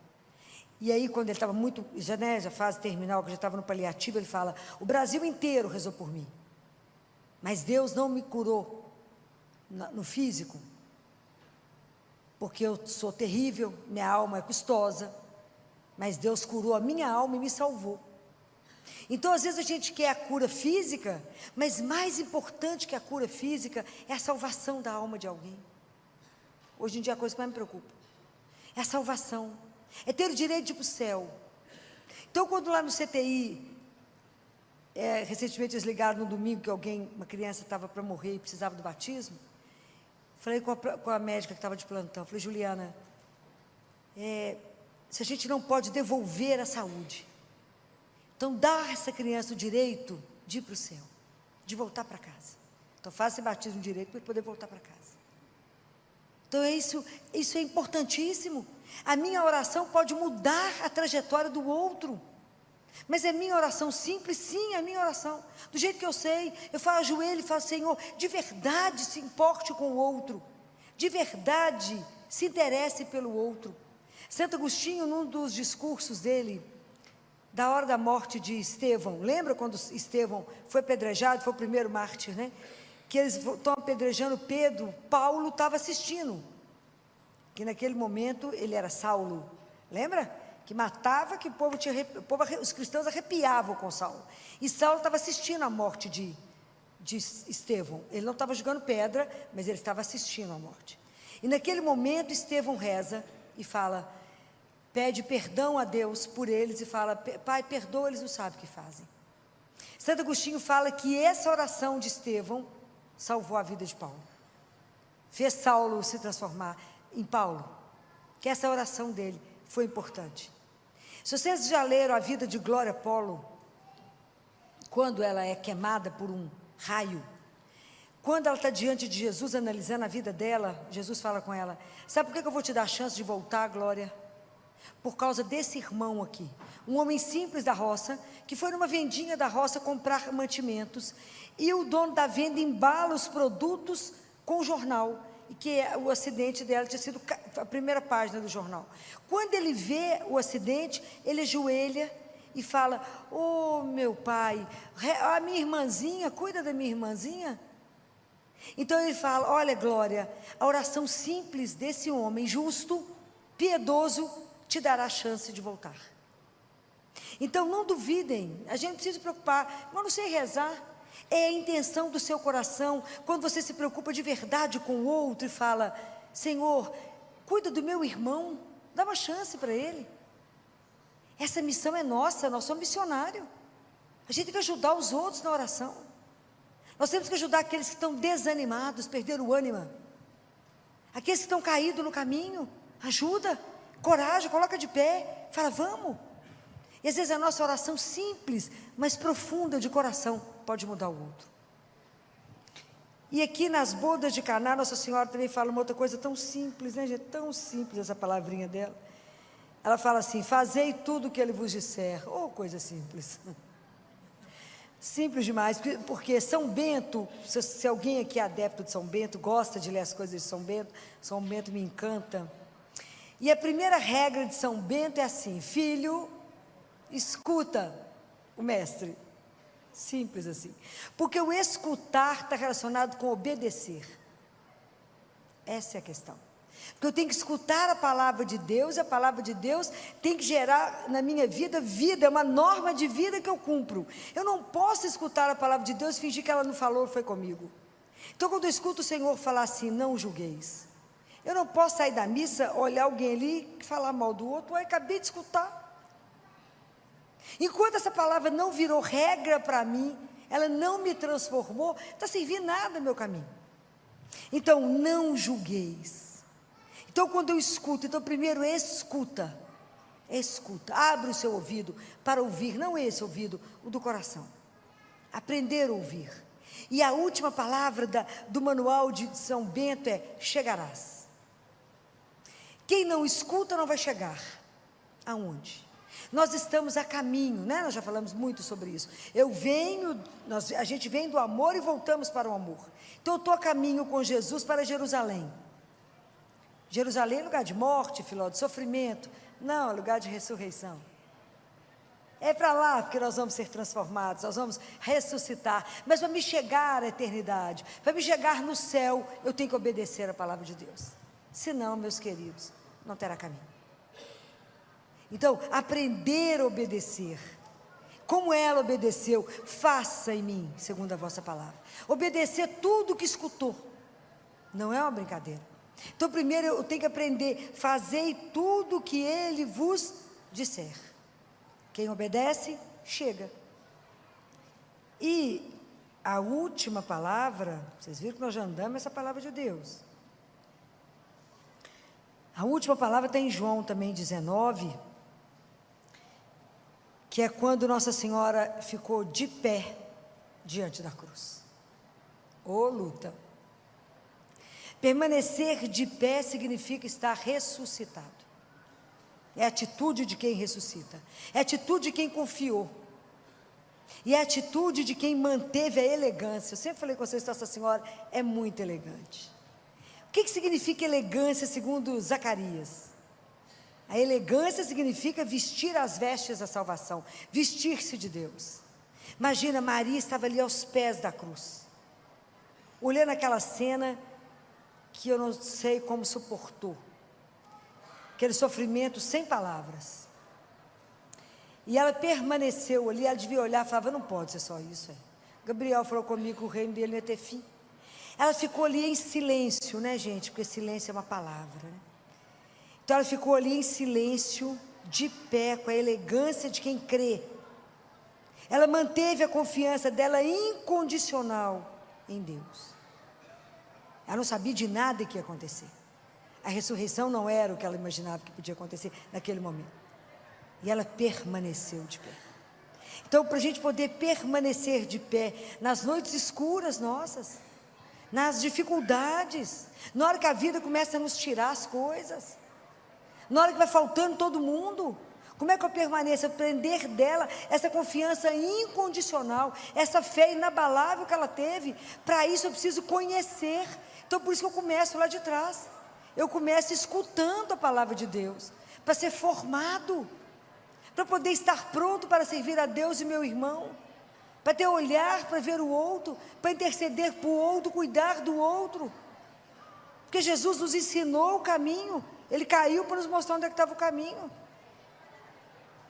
E aí quando ele estava muito, já fase terminal, que já estava no paliativo, ele fala, o Brasil inteiro rezou por mim, mas Deus não me curou no físico, porque eu sou terrível, minha alma é custosa, mas Deus curou a minha alma e me salvou. Então, às vezes a gente quer a cura física, mas mais importante que a cura física é a salvação da alma de alguém. Hoje em dia a coisa que mais me preocupa é a salvação, é ter o direito de ir para o céu. Então, quando lá no CTI, recentemente eles ligaram no domingo que uma criança estava para morrer e precisava do batismo, falei com a médica que estava de plantão, falei, Juliana, se a gente não pode devolver a saúde, então dá a essa criança o direito de ir para o céu, de voltar para casa. Então faça esse batismo direito para ele poder voltar para casa. Então isso é importantíssimo. A minha oração pode mudar a trajetória do outro. Mas é minha oração simples? Sim, é minha oração. Do jeito que eu sei, eu falo ajoelho e falo, Senhor, de verdade se importe com o outro. De verdade se interesse pelo outro. Santo Agostinho, num dos discursos dele, da hora da morte de Estevão, lembra quando Estevão foi apedrejado, foi o primeiro mártir, né? Que eles estão apedrejando Pedro, Paulo estava assistindo, que naquele momento ele era Saulo, lembra? Que matava, que os cristãos arrepiavam com Saulo, e Saulo estava assistindo a morte de Estevão, ele não estava jogando pedra, mas ele estava assistindo a morte, e naquele momento Estevão reza e fala, pede perdão a Deus por eles e fala, Pai, perdoa, eles não sabem o que fazem. Santo Agostinho fala que essa oração de Estevão salvou a vida de Paulo, fez Saulo se transformar em Paulo, que essa oração dele foi importante. Se vocês já leram a vida de Glória Polo, quando ela é queimada por um raio, quando ela está diante de Jesus, analisando a vida dela, Jesus fala com ela, sabe por que eu vou te dar a chance de voltar, Glória? Por causa desse irmão aqui, um homem simples da roça, que foi numa vendinha da roça comprar mantimentos, e o dono da venda embala os produtos com o jornal, e que o acidente dela tinha sido a primeira página do jornal. Quando ele vê o acidente, ele ajoelha e fala, oh meu pai, a minha irmãzinha, cuida da minha irmãzinha. Então ele fala, olha Glória, a oração simples desse homem justo, piedoso, te dará a chance de voltar. Então não duvidem, a gente precisa se preocupar, mas não sei rezar, é a intenção do seu coração, quando você se preocupa de verdade com o outro e fala, Senhor, cuida do meu irmão, dá uma chance para ele. Essa missão é nossa, nós somos missionários, a gente tem que ajudar os outros na oração, nós temos que ajudar aqueles que estão desanimados, perderam o ânimo, aqueles que estão caídos no caminho, ajuda, coragem, coloca de pé, fala, vamos. E às vezes a nossa oração simples, mas profunda de coração, pode mudar o outro. E aqui nas bodas de Caná, Nossa Senhora também fala uma outra coisa tão simples, né, gente? Tão simples essa palavrinha dela. Ela fala assim: fazei tudo o que ele vos disser. Oh, coisa simples. Simples demais, porque São Bento, se alguém aqui é adepto de São Bento, gosta de ler as coisas de São Bento me encanta. E a primeira regra de São Bento é assim: filho, escuta o mestre. Simples assim. Porque o escutar está relacionado com obedecer. Essa é a questão. Porque eu tenho que escutar a palavra de Deus, e a palavra de Deus tem que gerar na minha vida, é uma norma de vida que eu cumpro. Eu não posso escutar a palavra de Deus e fingir que ela não falou, foi comigo. Então, quando eu escuto o Senhor falar assim: não julgueis, eu não posso sair da missa, olhar alguém ali, falar mal do outro. Eu acabei de escutar. Enquanto essa palavra não virou regra para mim, ela não me transformou, não está servindo nada no meu caminho. Então, não julgueis. Então, quando eu escuto, então primeiro escuta, abre o seu ouvido para ouvir, não esse ouvido, o do coração, aprender a ouvir. E a última palavra do manual de São Bento é: chegarás. Quem não escuta não vai chegar. Aonde? Nós estamos a caminho, né? Nós já falamos muito sobre isso. A gente vem do amor e voltamos para o amor. Então eu estou a caminho com Jesus para Jerusalém. Jerusalém é lugar de morte, Filó, de sofrimento. Não, é lugar de ressurreição. É para lá que nós vamos ser transformados, nós vamos ressuscitar. Mas para me chegar à eternidade, para me chegar no céu, eu tenho que obedecer a palavra de Deus. Senão, meus queridos, não terá caminho. Então, aprender a obedecer. Como ela obedeceu: faça em mim, segundo a vossa palavra. Obedecer tudo que escutou. Não é uma brincadeira. Então, primeiro eu tenho que aprender: fazei tudo o que ele vos disser. Quem obedece, chega. E a última palavra, vocês viram que nós já andamos essa palavra de Deus. A última palavra está em João também 19, que é quando Nossa Senhora ficou de pé diante da cruz. Ô luta! Permanecer de pé significa estar ressuscitado. É a atitude de quem ressuscita, é a atitude de quem confiou, e é a atitude de quem manteve a elegância. Eu sempre falei com vocês: Nossa Senhora é muito elegante. O que significa elegância segundo Zacarias? A elegância significa vestir as vestes da salvação, vestir-se de Deus. Imagina, Maria estava ali aos pés da cruz, olhando aquela cena que eu não sei como suportou, aquele sofrimento sem palavras, e ela permaneceu ali. Ela devia olhar e falava: não pode ser só isso. Gabriel falou comigo que o reino dele não ia ter fim. Ela ficou ali em silêncio, né, gente? Porque silêncio é uma palavra, né? Então ela ficou ali em silêncio, de pé, com a elegância de quem crê. Ela manteve a confiança dela incondicional em Deus. Ela não sabia de nada que ia acontecer. A ressurreição não era o que ela imaginava que podia acontecer naquele momento. E ela permaneceu de pé. Então, para a gente poder permanecer de pé nas noites escuras nossas, nas dificuldades, na hora que a vida começa a nos tirar as coisas, na hora que vai faltando todo mundo, como é que eu permaneço? Aprender dela essa confiança incondicional, essa fé inabalável que ela teve. Para isso eu preciso conhecer. Então, por isso que eu começo lá de trás. Eu começo escutando a palavra de Deus, para ser formado, para poder estar pronto para servir a Deus e meu irmão, para ter olhar para ver o outro, para interceder por outro, cuidar do outro. Porque Jesus nos ensinou o caminho. Ele caiu para nos mostrar onde é que estava o caminho.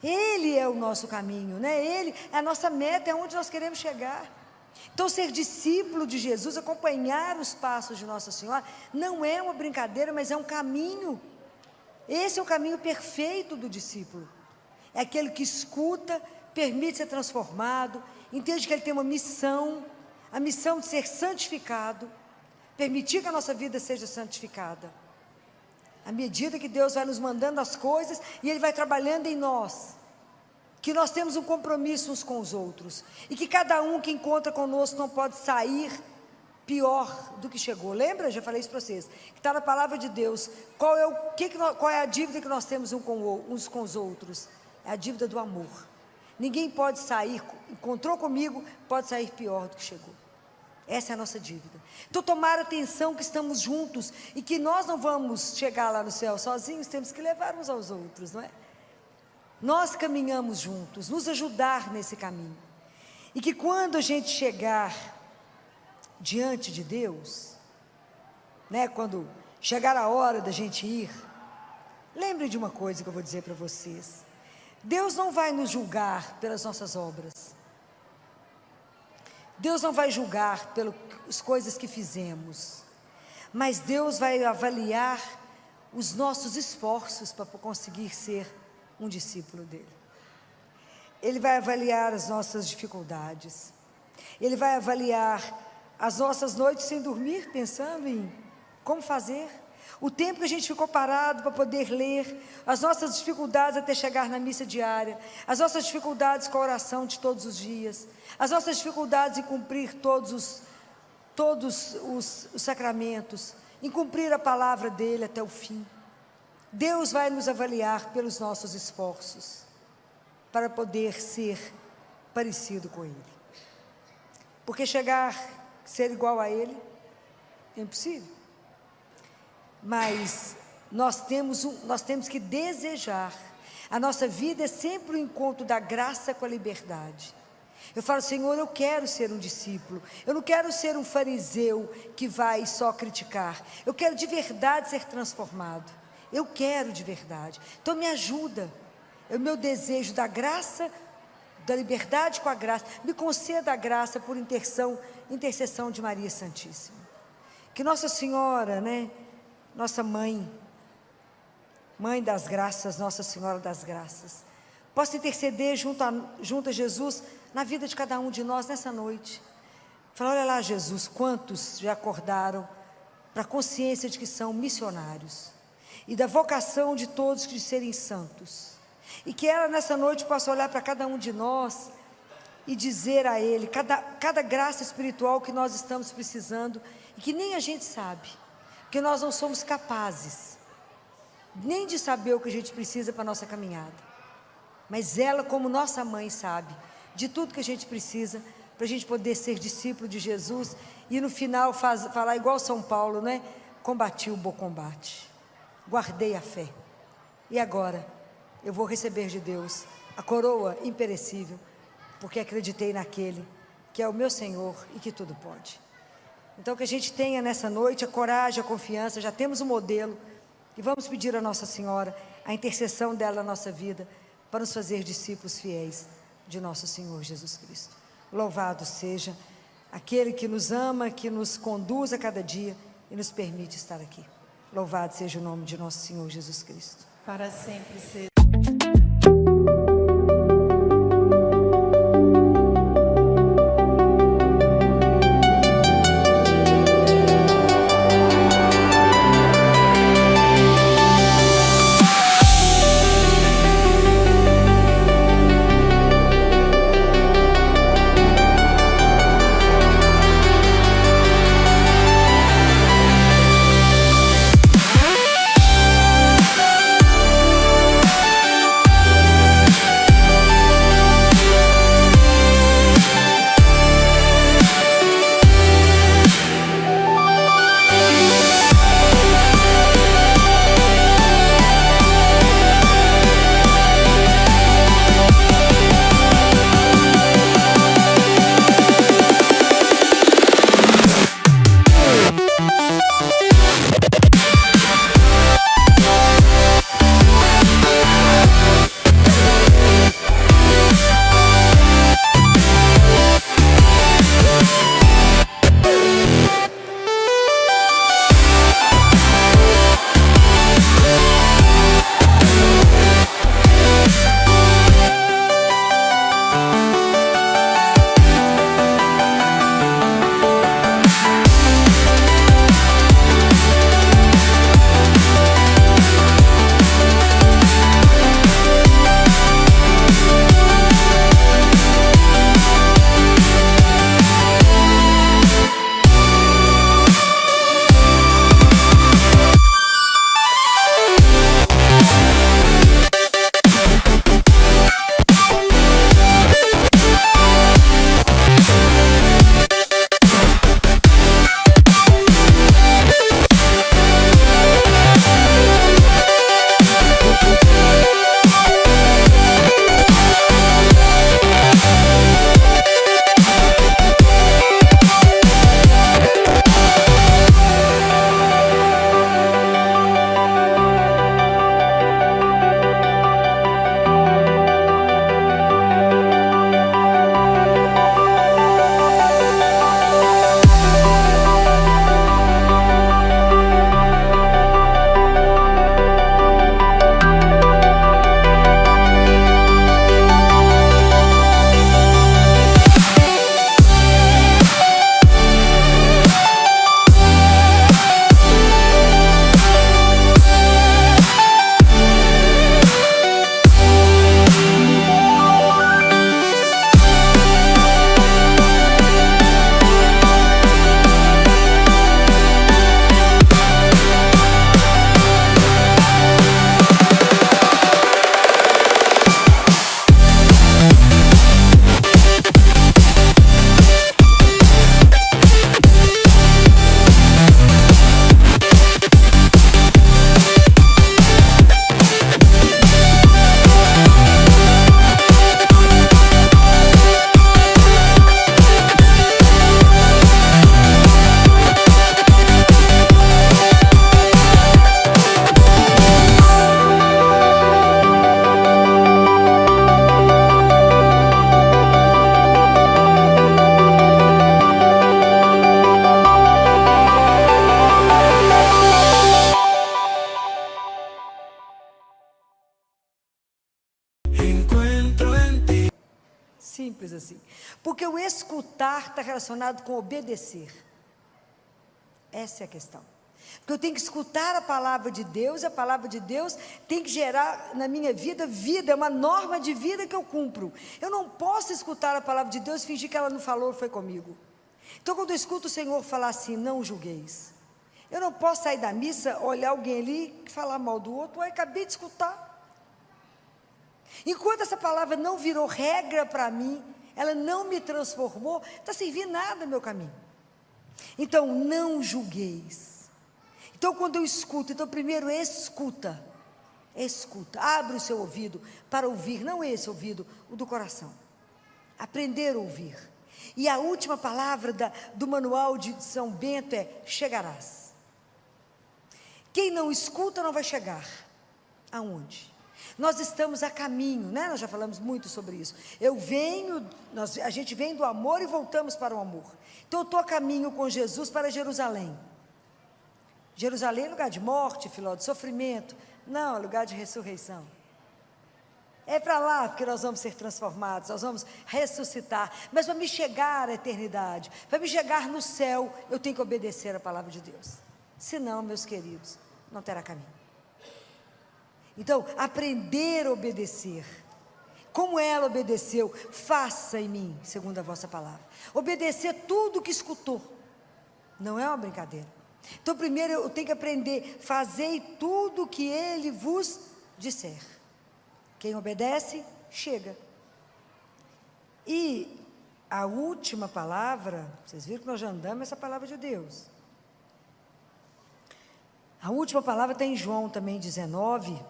Ele é o nosso caminho, né? Ele é a nossa meta, é onde nós queremos chegar. Então, ser discípulo de Jesus, acompanhar os passos de Nossa Senhora, não é uma brincadeira, mas é um caminho. Esse é o caminho perfeito do discípulo. É aquele que escuta, permite ser transformado, entende que ele tem uma missão, a missão de ser santificado, permitir que a nossa vida seja santificada. À medida que Deus vai nos mandando as coisas, e Ele vai trabalhando em nós, que nós temos um compromisso uns com os outros, e que cada um que encontra conosco não pode sair pior do que chegou. Lembra? Já falei isso para vocês, que está na palavra de Deus. Qual é a dívida que nós temos uns com os outros? É a dívida do amor. Ninguém pode sair, encontrou comigo, pode sair pior do que chegou. Essa é a nossa dívida. Então tomara atenção que estamos juntos, e que nós não vamos chegar lá no céu sozinhos, temos que levar uns aos outros, não é? Nós caminhamos juntos, nos ajudar nesse caminho, e que quando a gente chegar diante de Deus, né, quando chegar a hora da gente ir, lembre de uma coisa que eu vou dizer para vocês: Deus não vai nos julgar pelas nossas obras, Deus não vai julgar pelas coisas que fizemos, mas Deus vai avaliar os nossos esforços para conseguir ser um discípulo dele. Ele vai avaliar as nossas dificuldades, ele vai avaliar as nossas noites sem dormir, pensando em como fazer, o tempo que a gente ficou parado para poder ler, as nossas dificuldades até chegar na missa diária, as nossas dificuldades com a oração de todos os dias, as nossas dificuldades em cumprir todos os sacramentos, em cumprir a palavra dele até o fim. Deus vai nos avaliar pelos nossos esforços, para poder ser parecido com ele, porque ser igual a ele é impossível, mas nós temos que desejar. A nossa vida é sempre o encontro da graça com a liberdade. Eu falo: Senhor, eu quero ser um discípulo, eu não quero ser um fariseu que vai só criticar, eu quero de verdade ser transformado, eu quero de verdade. Então me ajuda, é o meu desejo da graça, da liberdade com a graça. Me conceda a graça por intercessão de Maria Santíssima. Que Nossa Senhora, né, nossa mãe das graças, Nossa Senhora das graças, possa interceder junto a Jesus na vida de cada um de nós nessa noite. Fala: olha lá, Jesus, quantos já acordaram para a consciência de que são missionários, e da vocação de todos de serem santos, e que ela nessa noite possa olhar para cada um de nós e dizer a Ele cada graça espiritual que nós estamos precisando, e que nem a gente sabe, porque nós não somos capazes nem de saber o que a gente precisa para a nossa caminhada, mas ela, como nossa mãe, sabe de tudo que a gente precisa para a gente poder ser discípulo de Jesus, e no final falar igual São Paulo, né? Combati o bom combate, guardei a fé, e agora eu vou receber de Deus a coroa imperecível, porque acreditei naquele que é o meu Senhor e que tudo pode. Então que a gente tenha nessa noite a coragem, a confiança. Já temos um modelo, e vamos pedir a Nossa Senhora a intercessão dela na nossa vida, para nos fazer discípulos fiéis de nosso Senhor Jesus Cristo. Louvado seja aquele que nos ama, que nos conduz a cada dia e nos permite estar aqui. Louvado seja o nome de nosso Senhor Jesus Cristo. Para sempre seja. Simples assim. Porque o escutar está relacionado com obedecer. Essa é a questão. Porque eu tenho que escutar a palavra de Deus, e a palavra de Deus tem que gerar na minha vida, é uma norma de vida que eu cumpro. Eu não posso escutar a palavra de Deus e fingir que ela não falou, foi comigo. Então, quando eu escuto o Senhor falar assim, não julgueis, eu não posso sair da missa, olhar alguém ali, falar mal do outro, eu acabei de escutar. Enquanto essa palavra não virou regra para mim, ela não me transformou, não está servindo nada no meu caminho. Então, não julgueis. Então, quando eu escuto, primeiro escuta, abre o seu ouvido para ouvir, não esse ouvido, o do coração, aprender a ouvir. E a última palavra do manual de São Bento é, chegarás. Quem não escuta não vai chegar. Aonde? Nós estamos a caminho, né? Nós já falamos muito sobre isso. A gente vem do amor e voltamos para o amor. Então eu estou a caminho com Jesus para Jerusalém. Jerusalém é lugar de morte, Filó, de sofrimento. Não, é lugar de ressurreição. É para lá porque nós vamos ser transformados, nós vamos ressuscitar. Mas para me chegar à eternidade, para me chegar no céu, eu tenho que obedecer a palavra de Deus. Senão, meus queridos, não terá caminho. Então, aprender a obedecer. Como ela obedeceu, faça em mim, segundo a vossa palavra. Obedecer tudo o que escutou. Não é uma brincadeira. Então, primeiro eu tenho que aprender, fazei tudo o que ele vos disser. Quem obedece, chega. E a última palavra, vocês viram que nós já andamos essa palavra de Deus. A última palavra está em João também 19,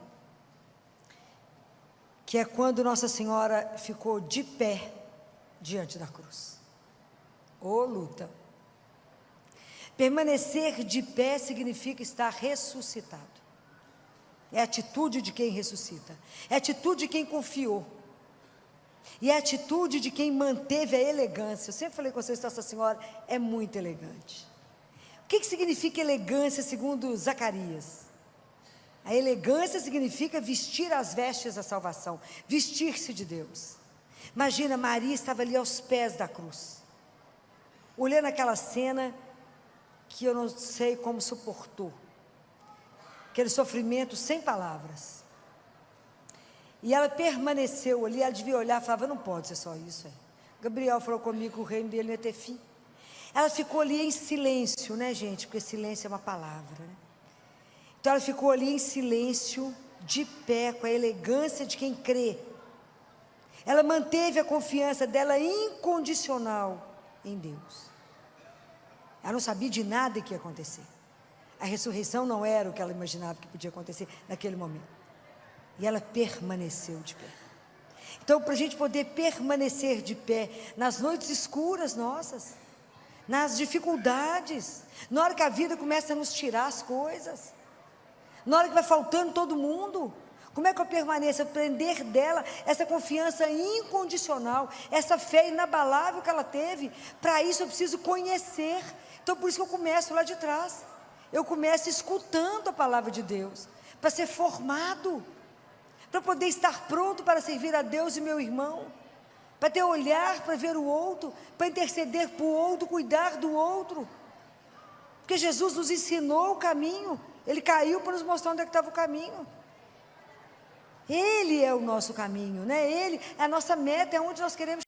que é quando Nossa Senhora ficou de pé diante da cruz. Ô luta! Permanecer de pé significa estar ressuscitado. É a atitude de quem ressuscita, é a atitude de quem confiou, e é a atitude de quem manteve a elegância. Eu sempre falei com vocês que Nossa Senhora é muito elegante. O que significa elegância segundo Zacarias? A elegância significa vestir as vestes da salvação, vestir-se de Deus. Imagina, Maria estava ali aos pés da cruz, olhando aquela cena que eu não sei como suportou, aquele sofrimento sem palavras, e ela permaneceu ali. Ela devia olhar e falava, não pode ser só isso. Gabriel falou comigo que o reino dele não ia ter fim. Ela ficou ali em silêncio, né, gente, porque silêncio é uma palavra, né? Então ela ficou ali em silêncio, de pé, com a elegância de quem crê. Ela manteve a confiança dela incondicional em Deus. Ela não sabia de nada que ia acontecer. A ressurreição não era o que ela imaginava que podia acontecer naquele momento. E ela permaneceu de pé. Então, para a gente poder permanecer de pé nas noites escuras nossas, nas dificuldades, na hora que a vida começa a nos tirar as coisas, na hora que vai faltando todo mundo, como é que eu permaneço? Aprender dela essa confiança incondicional, essa fé inabalável que ela teve. Para isso eu preciso conhecer. Então por isso que eu começo lá de trás. Eu começo escutando a palavra de Deus, para ser formado, para poder estar pronto para servir a Deus e meu irmão, para ter olhar para ver o outro, para interceder por outro, cuidar do outro. Porque Jesus nos ensinou o caminho, Ele caiu para nos mostrar onde é que estava o caminho. Ele é o nosso caminho, né? Ele é a nossa meta, é onde nós queremos